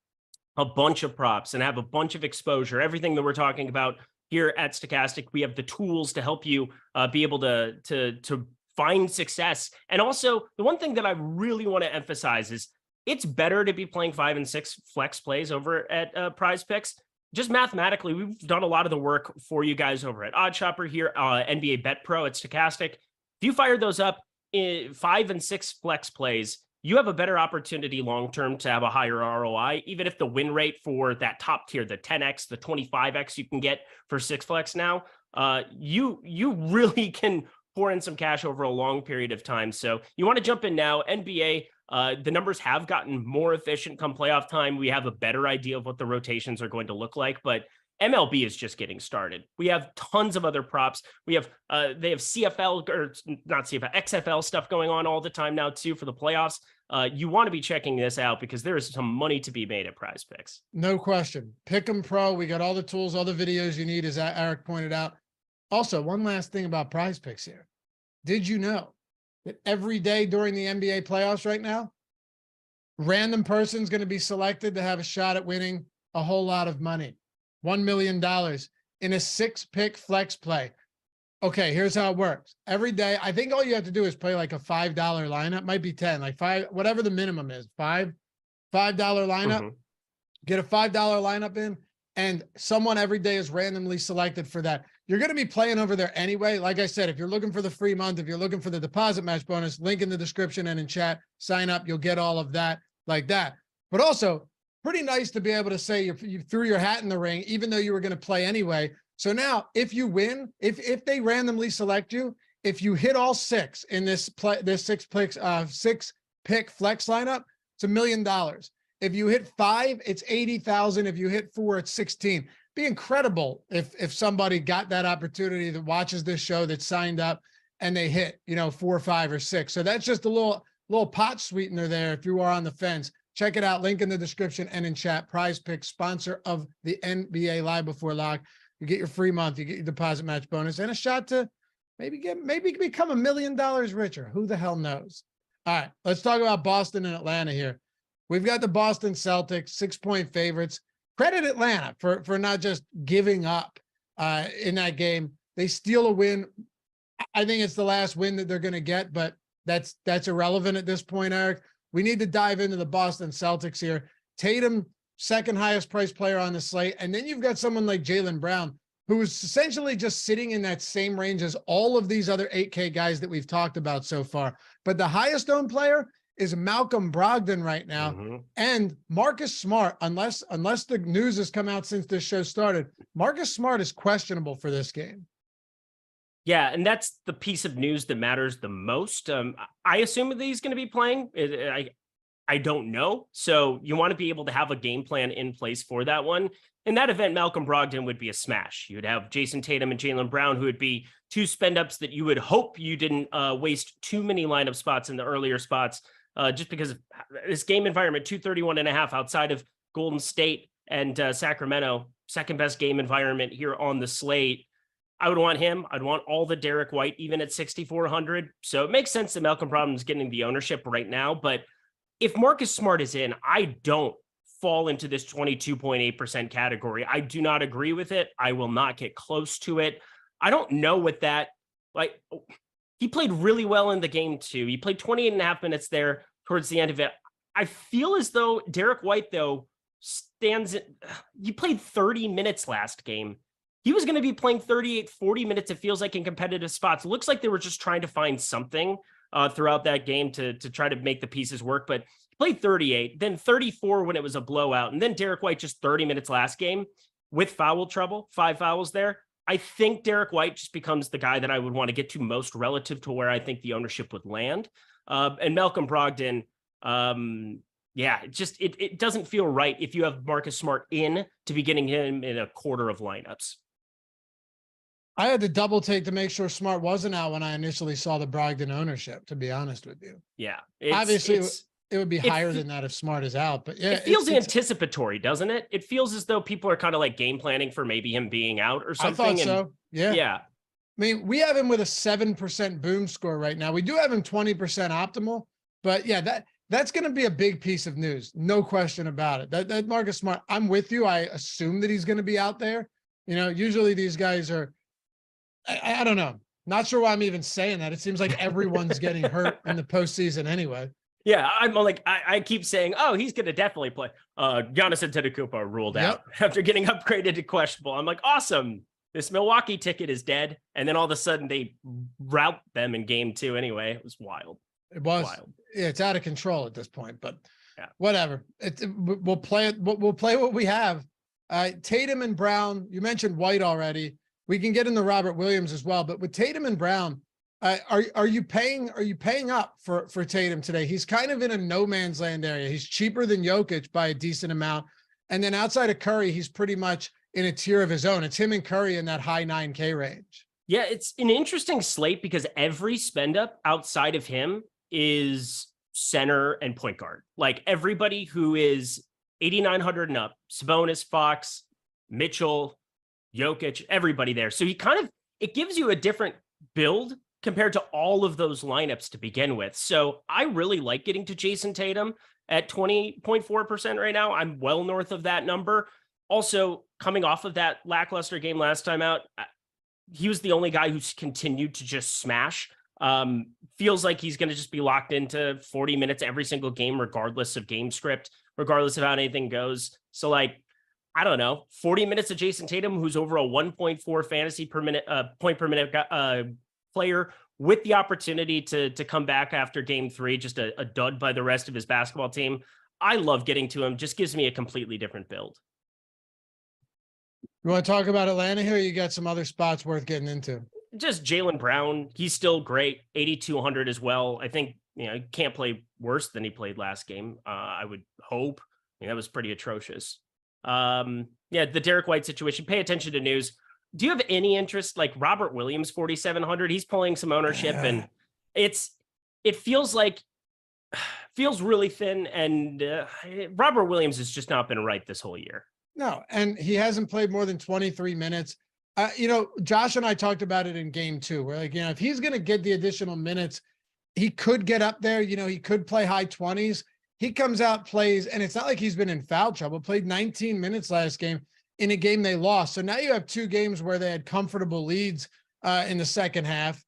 a bunch of props and have a bunch of exposure. Everything that we're talking about here at Stokastic, we have the tools to help you be able to find success. And also, the one thing that I really want to emphasize is it's better to be playing 5 and 6 flex plays over at PrizePicks. Just mathematically, we've done a lot of the work for you guys over at OddsShopper here, NBA Bet Pro at Stokastic. If you fire those up in 5 and 6 flex plays, you have a better opportunity long-term to have a higher ROI, even if the win rate for that top tier, the 10X, the 25X you can get for 6 flex now, you really can pour in some cash over a long period of time. So you want to jump in now. NBA, the numbers have gotten more efficient come playoff time. We have a better idea of what the rotations are going to look like, but MLB is just getting started. We have tons of other props. We have they have CFL or not CFL, XFL stuff going on all the time now too for the playoffs. You want to be checking this out because there is some money to be made at PrizePicks. No question. Pick'em Pro. We got all the tools, all the videos you need, as Eric pointed out. Also, one last thing about PrizePicks here. Did you know that every day during the NBA playoffs right now, random person's going to be selected to have a shot at winning a whole lot of money. $1 million in a 6-pick flex play. Okay, here's how it works. Every day, I think all you have to do is play like a $5 lineup, might be 10, like 5, whatever the minimum is, $5 lineup. Get a $5 lineup in, and someone every day is randomly selected for that. You're going to be playing over there anyway. Like I said, if you're looking for the free month, if you're looking for the deposit match bonus, link in the description and in chat, sign up. You'll get all of that like that. But also pretty nice to be able to say you threw your hat in the ring, even though you were going to play anyway. So now if you win, if they randomly select you, if you hit all 6 in this 6-pick flex lineup, it's $1 million. If you hit 5, it's 80,000. If you hit 4, it's 16. Be incredible if somebody got that opportunity that watches this show, that signed up and they hit, 4 or 5 or 6. So that's just a little pot sweetener there. If you are on the fence, check it out. Link in the description and in chat. PrizePicks, sponsor of the NBA Live Before Lock. You get your free month, you get your deposit match bonus, and a shot to maybe become $1 million richer. Who the hell knows? All right, let's talk about Boston and Atlanta here. We've got the Boston Celtics, 6-point favorites. Credit Atlanta for not just giving up in that game. They steal a win. I think it's the last win that they're going to get, but that's irrelevant at this point, Eric. We need to dive into the Boston Celtics here. Tatum, second highest priced player on the slate. And then you've got someone like Jaylen Brown, who is essentially just sitting in that same range as all of these other 8K guys that we've talked about so far. But the highest owned player is Malcolm Brogdon right now. And Marcus Smart, unless the news has come out since this show started, Marcus Smart is questionable for this game. Yeah, and that's the piece of news that matters the most. I assume that he's going to be playing. I don't know. So you want to be able to have a game plan in place for that one. In that event, Malcolm Brogdon would be a smash. You would have Jason Tatum and Jaylen Brown, who would be 2 spend-ups that you would hope you didn't waste too many lineup spots in the earlier spots, just because of this game environment. 231.5 outside of Golden State and Sacramento, second best game environment here on the slate. I would want him. I'd want all the Derek White, even at 6,400. So it makes sense that Malcolm Brogdon's getting the ownership right now. But if Marcus Smart is in, I don't fall into this 22.8% category. I do not agree with it. I will not get close to it. I don't know what that, he played really well in the game too. He played 28.5 minutes there towards the end of it. I feel as though Derek White, though, he played 30 minutes last game. He was going to be playing 38, 40 minutes, it feels like, in competitive spots. It looks like they were just trying to find something throughout that game to try to make the pieces work. But he played 38, then 34 when it was a blowout. And then Derek White just 30 minutes last game with foul trouble, 5 fouls there. I think Derek White just becomes the guy that I would want to get to most relative to where I think the ownership would land. And Malcolm Brogdon, it doesn't feel right if you have Marcus Smart in to be getting him in a quarter of lineups. I had to double take to make sure Smart wasn't out when I initially saw the Brogdon ownership, to be honest with you. Yeah. Obviously, it would be higher than that if Smart is out, but yeah. It feels anticipatory, doesn't it? It feels as though people are kind of like game planning for maybe him being out or something. I thought so. Yeah. Yeah. I mean, we have him with a 7% boom score right now. We do have him 20% optimal, but yeah, that's going to be a big piece of news. No question about it. That Marcus Smart, I'm with you. I assume that he's going to be out there. Usually these guys are, I don't know. Not sure why I'm even saying that. It seems like everyone's getting hurt in the postseason anyway. Yeah, I'm like, I keep saying, oh, he's going to definitely play. Giannis Antetokounmpo ruled out after getting upgraded to questionable. I'm like, awesome. This Milwaukee ticket is dead. And then all of a sudden they rout them in game 2 anyway. It was wild. It was wild. Yeah, it's out of control at this point, but whatever. We'll play it. We'll play what we have. Tatum and Brown, you mentioned White already. We can get into Robert Williams as well, but with Tatum and Brown, are you paying up for Tatum today? He's kind of in a no man's land area. He's cheaper than Jokic by a decent amount. And then outside of Curry, he's pretty much in a tier of his own. It's him and Curry in that high 9K range. Yeah, it's an interesting slate because every spend up outside of him is center and point guard. Like everybody who is 8,900 and up, Sabonis, Fox, Mitchell, Jokic, everybody there. So it gives you a different build compared to all of those lineups to begin with. So I really like getting to Jason Tatum at 20.4% right now. I'm well north of that number. Also, coming off of that lackluster game last time out, he was the only guy who's continued to just smash. Feels like he's going to just be locked into 40 minutes every single game, regardless of game script, regardless of how anything goes. So, like, I don't know, 40 minutes of Jason Tatum, who's over a 1.4 fantasy per minute, point per minute player, with the opportunity to come back after game 3, just a dud by the rest of his basketball team. I love getting to him. Just gives me a completely different build. You want to talk about Atlanta here? Or you got some other spots worth getting into? Just Jaylen Brown. He's still great. 8,200 as well. I think, he can't play worse than he played last game. I would hope. That was pretty atrocious. The Derek White situation, pay attention to news. Do you have any interest, like Robert Williams, 4,700? He's pulling some ownership, and it feels really thin. And Robert Williams has just not been right this whole year. No, and he hasn't played more than 23 minutes. Josh and I talked about it in game 2. We're like, if he's going to get the additional minutes, he could get up there. He could play high 20s. He comes out, plays, and it's not like he's been in foul trouble. Played 19 minutes last game in a game they lost. So now you have 2 games where they had comfortable leads in the second half,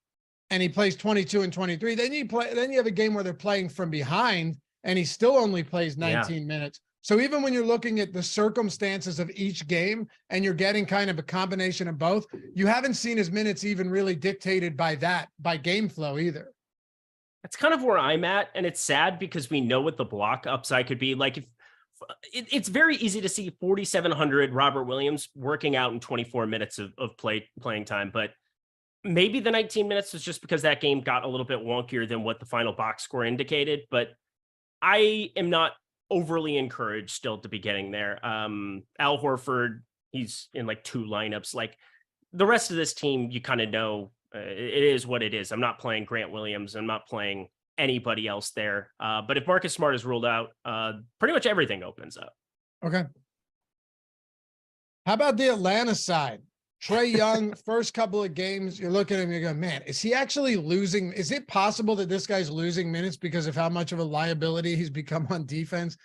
and he plays 22 and 23. Then you have a game where they're playing from behind, and he still only plays 19 minutes. So even when you're looking at the circumstances of each game and you're getting kind of a combination of both, you haven't seen his minutes even really dictated by game flow either. That's kind of where I'm at. And it's sad because we know what the block upside could be. Like, if it's very easy to see 4,700 Robert Williams working out in 24 minutes of playing time, but maybe the 19 minutes was just because that game got a little bit wonkier than what the final box score indicated. But I am not overly encouraged still to be getting there. Al Horford, he's in like 2 lineups. Like, the rest of this team, you kind of know it is what it is. I'm not playing Grant Williams. I'm not playing anybody else there. But if Marcus Smart is ruled out, pretty much everything opens up. Okay. How about the Atlanta side? Trey Young, first couple of games, you're looking at him, you go, man, is he actually losing? Is it possible that this guy's losing minutes because of how much of a liability he's become on defense?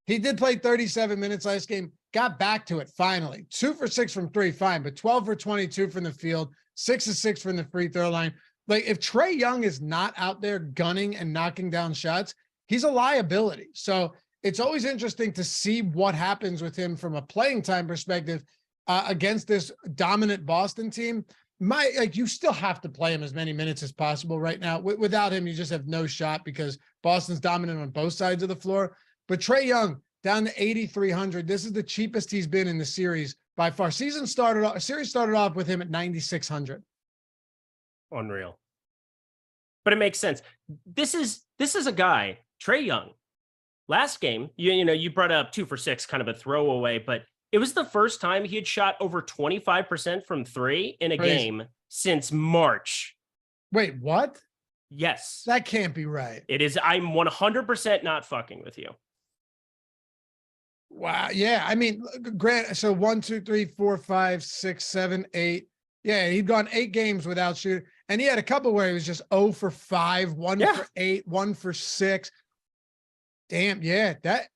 He did play 37 minutes last game, got back to it finally. 2 for 6 from 3, fine, but 12 for 22 from the field, 6 of 6 from the free throw line. Like, if Trey Young is not out there gunning and knocking down shots, he's a liability. So it's always interesting to see what happens with him from a playing time perspective against this dominant Boston team. You still have to play him as many minutes as possible right now. Without him, you just have no shot because Boston's dominant on both sides of the floor. But Trey Young down to 8,300. This is the cheapest he's been in the series by far. Series started off with him at 9,600. Unreal. But it makes sense. This is a guy, Trey Young. Last game, you brought up 2 for 6, kind of a throwaway, but it was the first time he had shot over 25% from 3 in a game since March. Wait, what? Yes. That can't be right. It is. I'm 100% not fucking with you. Wow. Yeah. I mean, Grant, so 1, 2, 3, 4, 5, 6, 7, 8. Yeah. He'd gone 8 games without shooting. And he had a couple where he was just 0 for 5, 1 for 8, 1 for 6. Damn. Yeah.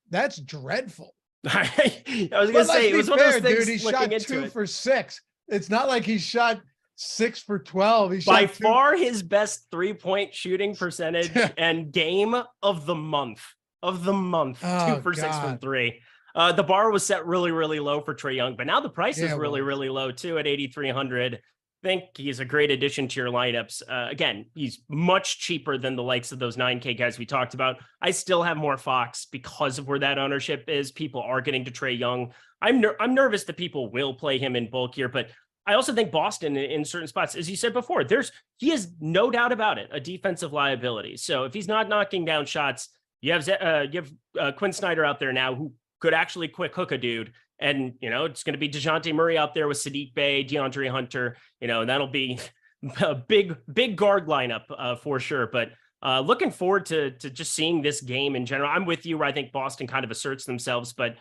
That's dreadful. I was going to say, it was one of those things. Dude, he shot 2 for 6. It's not like he shot 6 for 12. He by far his best 3-point shooting percentage and game of the month. Oh, 2 for 6 from 3. The bar was set really, really low for Trey Young, but now the price is really, really low too at 8,300. I think he's a great addition to your lineups. Again, he's much cheaper than the likes of those 9K guys we talked about. I still have more Fox because of where that ownership is. People are getting to Trey Young. I'm nervous that people will play him in bulk here, but I also think Boston in certain spots, as you said before, he is no doubt about it, a defensive liability. So if he's not knocking down shots, you have Quinn Snyder out there now who could actually quick hook a dude. And, it's going to be DeJounte Murray out there with Sadiq Bey, DeAndre Hunter, that'll be a big guard lineup for sure. But looking forward to just seeing this game in general. I'm with you where I think Boston kind of asserts themselves, but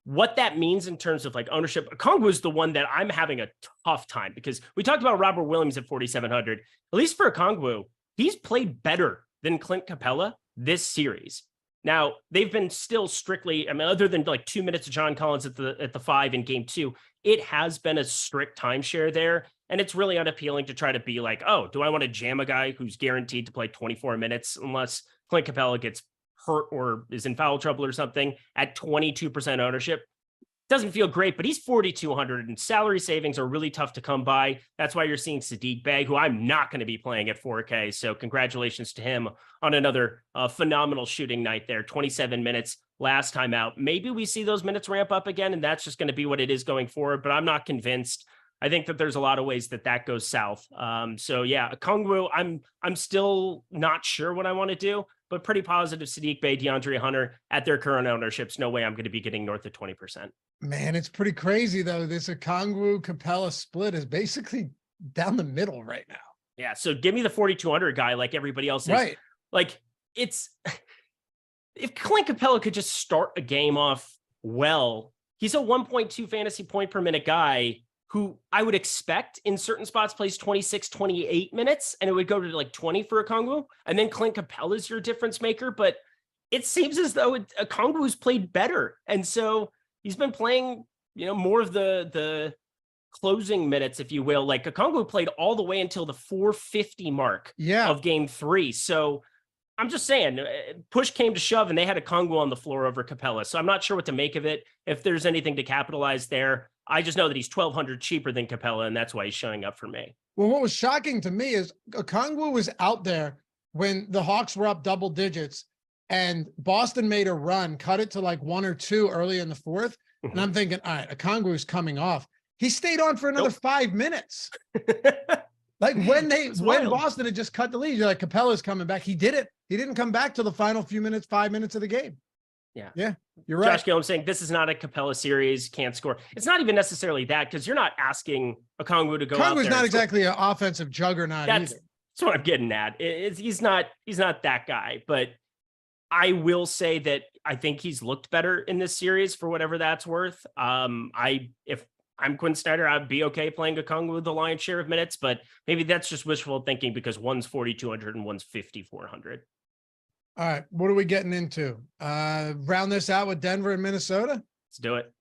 what that means in terms of like ownership, Okongwu is the one that I'm having a tough time because we talked about Robert Williams at 4,700. At least for Okongwu, he's played better than Clint Capella this series. Now, they've been still strictly, I mean, other than like 2 minutes of John Collins at the 5 in game 2, it has been a strict timeshare there. And it's really unappealing to try to be like, oh, do I want to jam a guy who's guaranteed to play 24 minutes unless Clint Capella gets hurt or is in foul trouble or something at 22% ownership? Doesn't feel great, but he's 4,200 and salary savings are really tough to come by. That's why you're seeing Sadiq Bey, who I'm not going to be playing at 4K. So congratulations to him on another phenomenal shooting night there. 27 minutes last time out. Maybe we see those minutes ramp up again, and that's just going to be what it is going forward, but I'm not convinced. I think that there's a lot of ways that goes south. So yeah, Okongwu, I'm still not sure what I want to do, but pretty positive Sadiq Bey, DeAndre Hunter at their current ownerships. No way I'm going to be getting north of 20%. Man, it's pretty crazy though. This Okongwu Capella split is basically down the middle right now. Yeah. So give me the 4,200 guy like everybody else is. Right. Like it's, if Clint Capella could just start a game off well, he's a 1.2 fantasy point per minute guy who I would expect in certain spots plays 26, 28 minutes, and it would go to like 20 for Okongwu. And then Clint Capella is your difference maker, but it seems as though Okongwu's played better. And so he's been playing, more of the closing minutes, if you will. Like Okongwu played all the way until the 450 mark of game 3. So I'm just saying, push came to shove and they had Okongwu on the floor over Capella. So I'm not sure what to make of it. If there's anything to capitalize there, I just know that he's 1,200 cheaper than Capella, and that's why he's showing up for me. Well, what was shocking to me is Okongwu was out there when the Hawks were up double digits and Boston made a run, cut it to like 1 or 2 early in the 4th. And I'm thinking, all right, Okongwu's coming off. He stayed on for another 5 minutes. Like when Boston had just cut the lead, you're like, Capella's coming back. He did it. He didn't come back till the final 5 minutes of the game. Yeah, you're right. Josh Gill, saying this is not a Capella series, can't score. It's not even necessarily that, because you're not asking Okongwu to go out there. Okongwu's not exactly an offensive juggernaut either. That's what I'm getting at. He's not that guy, but I will say that I think he's looked better in this series for whatever that's worth. If I'm Quinn Snyder, I'd be okay playing Okongwu with the lion's share of minutes, but maybe that's just wishful thinking because one's 4,200 and one's 5,400. All right, what are we getting into? Round this out with Denver and Minnesota? Let's do it.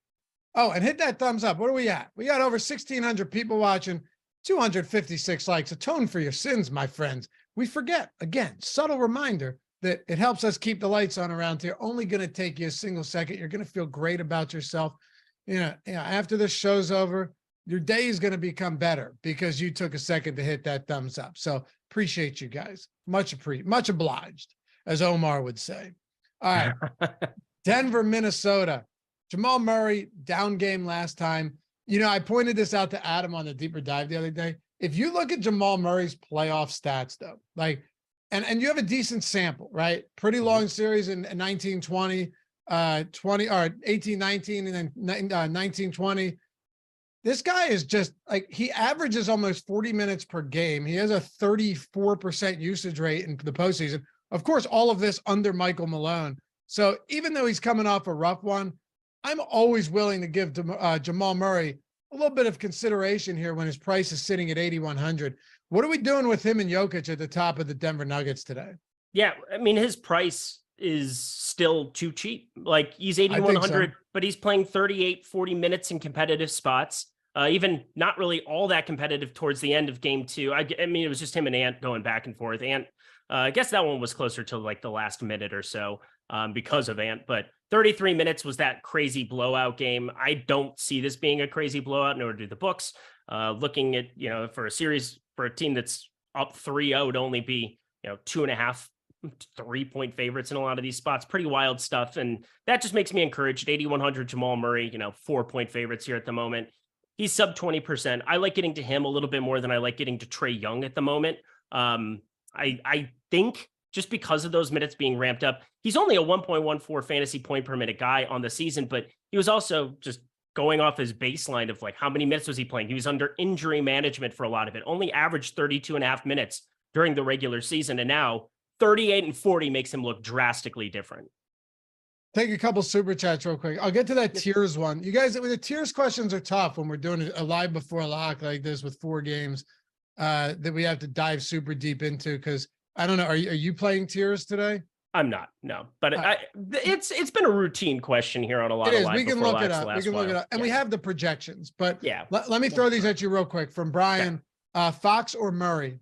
Oh, and hit that thumbs up. What are we at? We got over 1,600 people watching, 256 likes. Atone for your sins, my friends. We forget, again, subtle reminder that it helps us keep the lights on around here. Only going to take you a single second. You're going to feel great about yourself. After this show's over, your day is going to become better because you took a second to hit that thumbs up. So appreciate you guys. Much obliged, as Omar would say. All right. Denver, Minnesota. Jamal Murray, down game last time. I pointed this out to Adam on the deeper dive the other day. If you look at Jamal Murray's playoff stats, though, and you have a decent sample, right? Pretty long series in 1920, 18-19, and then 19-20. This guy is just he averages almost 40 minutes per game. He has a 34% usage rate in the postseason. Of course, all of this under Michael Malone. So even though he's coming off a rough one, I'm always willing to give Jamal Murray a little bit of consideration here when his price is sitting at 8,100. What are we doing with him and Jokic at the top of the Denver Nuggets today? Yeah, I mean, his price is still too cheap. Like he's 8,100, but he's playing 38, 40 minutes in competitive spots. Even not really all that competitive towards the end of game 2. I mean, it was just him and Ant going back and forth. Ant, I guess that one was closer to like the last minute or so because of Ant, but 33 minutes was that crazy blowout game. I don't see this being a crazy blowout, nor do the books. Looking at, for a series for a team that's up 3-0 would only be, 2.5, 3-point favorites in a lot of these spots. Pretty wild stuff. And that just makes me encouraged. 8,100 Jamal Murray, 4-point favorites here at the moment. He's sub 20%. I like getting to him a little bit more than I like getting to Trey Young at the moment. I think just because of those minutes being ramped up, he's only a 1.14 fantasy point per minute guy on the season, but he was also just going off his baseline of how many minutes was he playing? He was under injury management for a lot of it, only averaged 32.5 minutes during the regular season. And now 38 and 40 makes him look drastically different. Take a couple super chats real quick. I'll get to that tiers one. You guys, the tiers questions are tough when we're doing a live before lock like this with 4 games that we have to dive super deep into. Cause I don't know. Are you playing tiers today? I'm not, no, but it's been a routine question here on a lot of live. We can look it up. And we have the projections, but let me throw these at you real quick from Brian. Fox or Murray?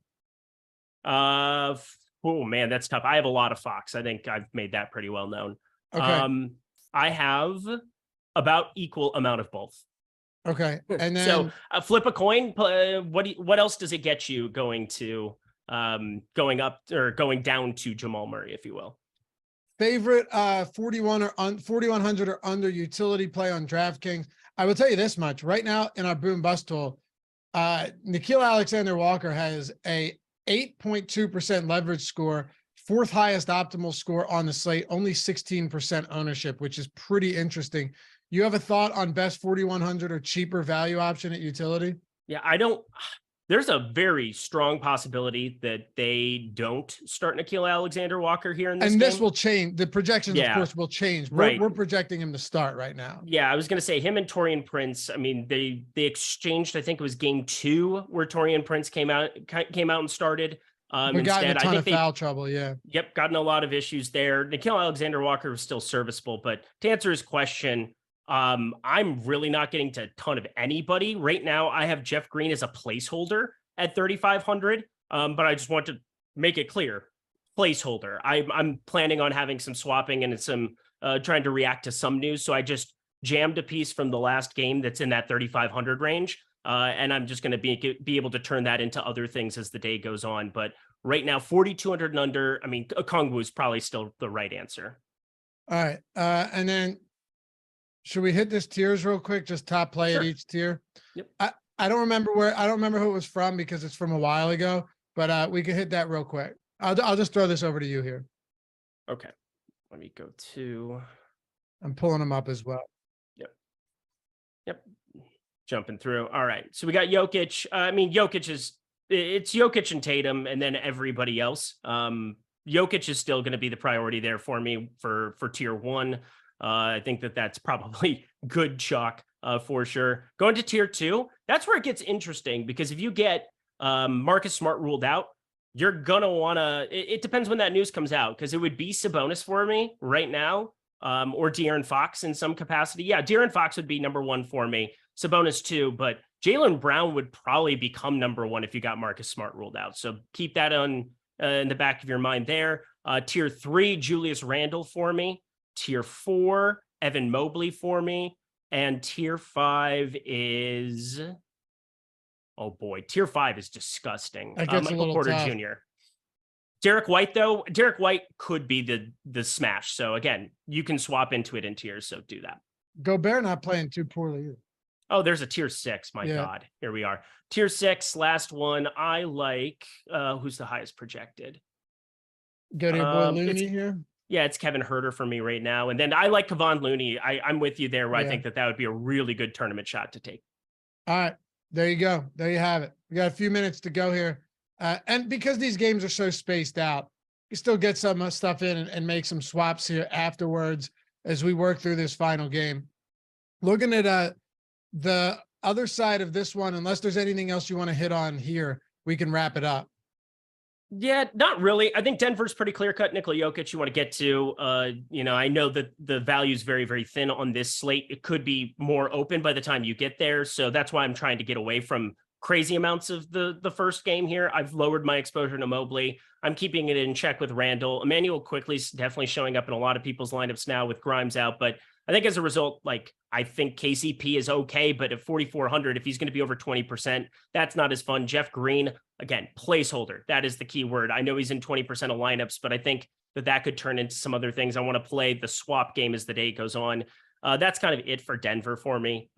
Oh man, that's tough. I have a lot of Fox. I think I've made that pretty well known. Okay. I have about equal amount of both. Okay. And then so flip a coin. What else does it get you going going up or going down to Jamal Murray, if you will? Favorite 4,100 or under utility play on DraftKings. I will tell you this much right now in our boom bust tool. Nickeil Alexander-Walker has a 8.2% leverage score, fourth highest optimal score on the slate, only 16% ownership, which is pretty interesting. You have a thought on best 4,100 or cheaper value option at utility? Yeah, there's a very strong possibility that they don't start Nickeil Alexander-Walker here in this game. This will change. The projections, of course, will change. We're projecting him to start right now. Yeah, I was going to say him and Taurean Prince. I mean, they exchanged, I think it was game 2 where Taurean Prince came out and started. We got in a ton of foul trouble, yeah. Yep, gotten a lot of issues there. Nickeil Alexander-Walker was still serviceable, but to answer his question, I'm really not getting to a ton of anybody right now. I have Jeff Green as a placeholder at 3,500, but I just want to make it clear, placeholder. I'm planning on having some swapping and some trying to react to some news. So I just jammed a piece from the last game that's in that 3,500 range, and I'm just going to be able to turn that into other things as the day goes on. But right now, 4,200 and under. I mean, Okongwu is probably still the right answer. All right, and then. Should we hit this tiers real quick? Just top play at each tier. Yep. I don't remember who it was from because it's from a while ago, but we could hit that real quick. I'll just throw this over to you here. Okay. Let me go to. I'm pulling them up as well. Yep. Jumping through. All right. So we got Jokic. I mean, it's Jokic and Tatum and then everybody else. Jokic is still going to be the priority there for me for tier 1. I think that's probably good chalk for sure. Going to tier 2, that's where it gets interesting because if you get Marcus Smart ruled out, you're going to want to, it depends when that news comes out because it would be Sabonis for me right now or De'Aaron Fox in some capacity. Yeah, De'Aaron Fox would be number 1 for me, Sabonis 2, but Jaylen Brown would probably become number 1 if you got Marcus Smart ruled out. So keep that on in the back of your mind there. Tier 3, Julius Randle for me. Tier 4, Evan Mobley for me. And tier 5 is, oh boy, tier 5 is disgusting. Michael Porter Jr. Derek White, though, Derek White could be the smash. So again, you can swap into it in tiers. So do that. Gobert not playing too poorly either. Oh, there's a tier 6. My God, here we are. Tier 6, last one. I like, who's the highest projected? Go to your boy Looney here. Yeah, it's Kevin Huerter for me right now. And then I like Kevon Looney. I'm with you there where I think that would be a really good tournament shot to take. All right, there you go. There you have it. We got a few minutes to go here. And because these games are so spaced out, you still get some stuff in and make some swaps here afterwards as we work through this final game. Looking at the other side of this one, unless there's anything else you want to hit on here, we can wrap it up. Yeah, not really. I think Denver's pretty clear cut. Nikola Jokic, you want to get to, I know that the value is very, very thin on this slate. It could be more open by the time you get there. So that's why I'm trying to get away from crazy amounts of the first game here. I've lowered my exposure to Mobley. I'm keeping it in check with Randle. Emmanuel Quickley's definitely showing up in a lot of people's lineups now with Grimes out. But I think as a result, I think KCP is okay, but at 4,400, if he's going to be over 20%, that's not as fun. Jeff Green, again, placeholder. That is the key word. I know he's in 20% of lineups, but I think that could turn into some other things. I want to play the swap game as the day goes on. That's kind of it for Denver for me.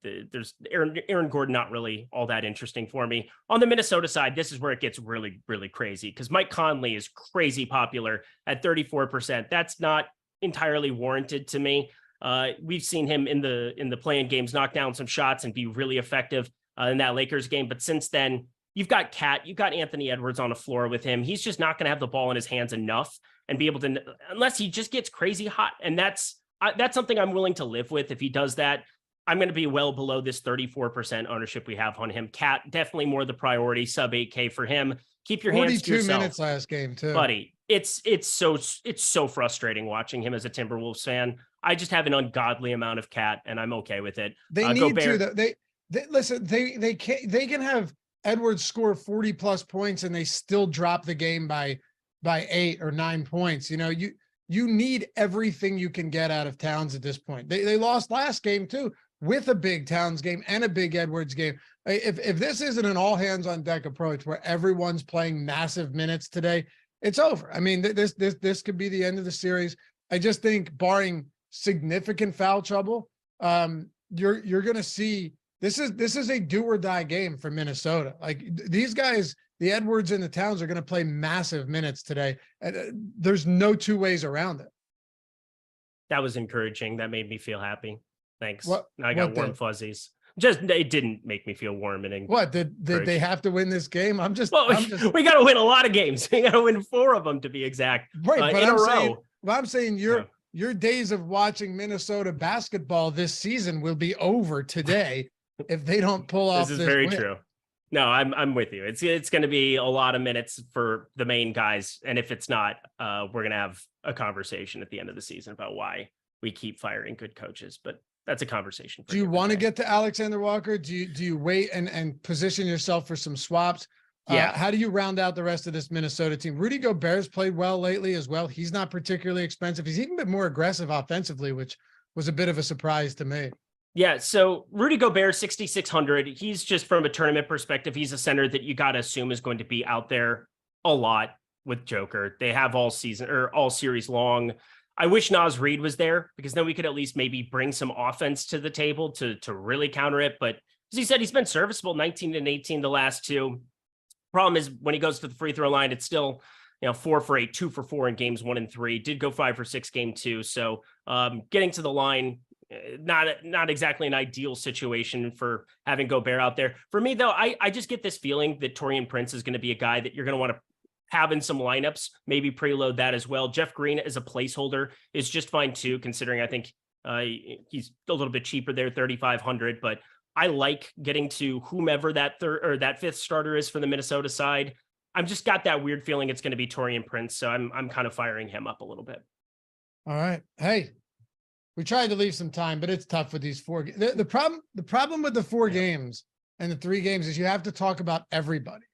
There's Aaron Gordon, not really all that interesting for me. On the Minnesota side, this is where it gets really, really crazy because Mike Conley is crazy popular at 34%. That's not entirely warranted to me. We've seen him in the play-in games knock down some shots and be really effective in that Lakers game. But since then, you've got you've got Anthony Edwards on the floor with him. He's just not going to have the ball in his hands enough and be able to, unless he just gets crazy hot. And that's something I'm willing to live with. If he does that, I'm going to be well below this 34% ownership we have on him. Cat, definitely more the priority, sub 8K for him. Keep your hands to yourself. 42 minutes last game too. Buddy. It's so frustrating watching him as a Timberwolves fan. I just have an ungodly amount of cat, and I'm okay with it. They need Gobert. To. They listen. They can have Edwards score 40 plus points, and they still drop the game by 8 or 9 points. You know, you need everything you can get out of Towns at this point. They lost last game too, with a big Towns game and a big Edwards game. If this isn't an all hands on deck approach where everyone's playing massive minutes today, it's over. I mean, this could be the end of the series. I just think, barring significant foul trouble, you're going to see this is a do or die game for Minnesota. Like, these guys, the Edwards and the Towns, are going to play massive minutes today. There's no two ways around it. That was encouraging. That made me feel happy. Thanks. I got warm fuzzies. Just, it didn't make me feel warm and what did they have to win this game? We got to win a lot of games. We got to win 4 of them to be exact. Right, but in a row. I'm saying your days of watching Minnesota basketball this season will be over today if they don't pull off. This is very true. No, I'm with you. It's going to be a lot of minutes for the main guys, and if it's not, we're going to have a conversation at the end of the season about why we keep firing good coaches. But that's a conversation. Do you want to get to Alexander Walker? Do you wait and position yourself for some swaps? Yeah. How do you round out the rest of this Minnesota team? Rudy Gobert's played well lately as well. He's not particularly expensive. He's even been more aggressive offensively, which was a bit of a surprise to me. Yeah. So Rudy Gobert, 6,600. He's just, from a tournament perspective, he's a center that you got to assume is going to be out there a lot with Joker. They have all season or all series long. I wish Naz Reid was there, because then we could at least maybe bring some offense to the table to really counter it. But as he said, he's been serviceable, 19 and 18 the last 2. Problem is, when he goes to the free throw line, it's still, 4 for 8, 2 for 4 in games 1 and 3. Did go 5 for 6 game 2. So getting to the line, not exactly an ideal situation for having Gobert out there. For me, though, I just get this feeling that Taurean Prince is going to be a guy that you're going to want to have in some lineups, maybe preload that as well. Jeff Green as a placeholder is just fine too, considering I think he's a little bit cheaper there, 3,500, but I like getting to whomever that third or that 5th starter is for the Minnesota side. I'm just got that weird feeling it's going to be Taurean Prince, so I'm kind of firing him up a little bit. All right. Hey, we tried to leave some time, but it's tough with these 4. The problem with the 4 games and the 3 games is you have to talk about everybody.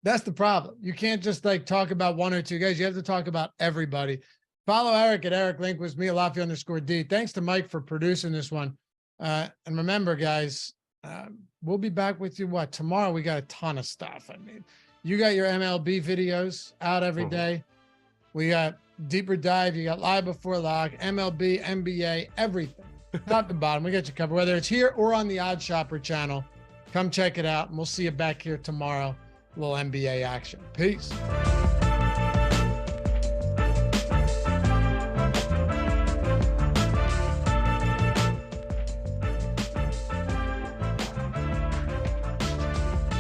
That's the problem. You can't just talk about 1 or 2 guys. You have to talk about everybody. Follow Eric at Eric Lindquist, me, Loughran_D. Thanks to Mike for producing this one. And remember, guys, we'll be back with you. Tomorrow? We got a ton of stuff. I mean, you got your MLB videos out every day. We got Deeper Dive. You got Live Before Lock, MLB, NBA, everything. Top to bottom, we got you covered, whether it's here or on the Odd Shopper channel. Come check it out, and we'll see you back here tomorrow. A little NBA action. Peace.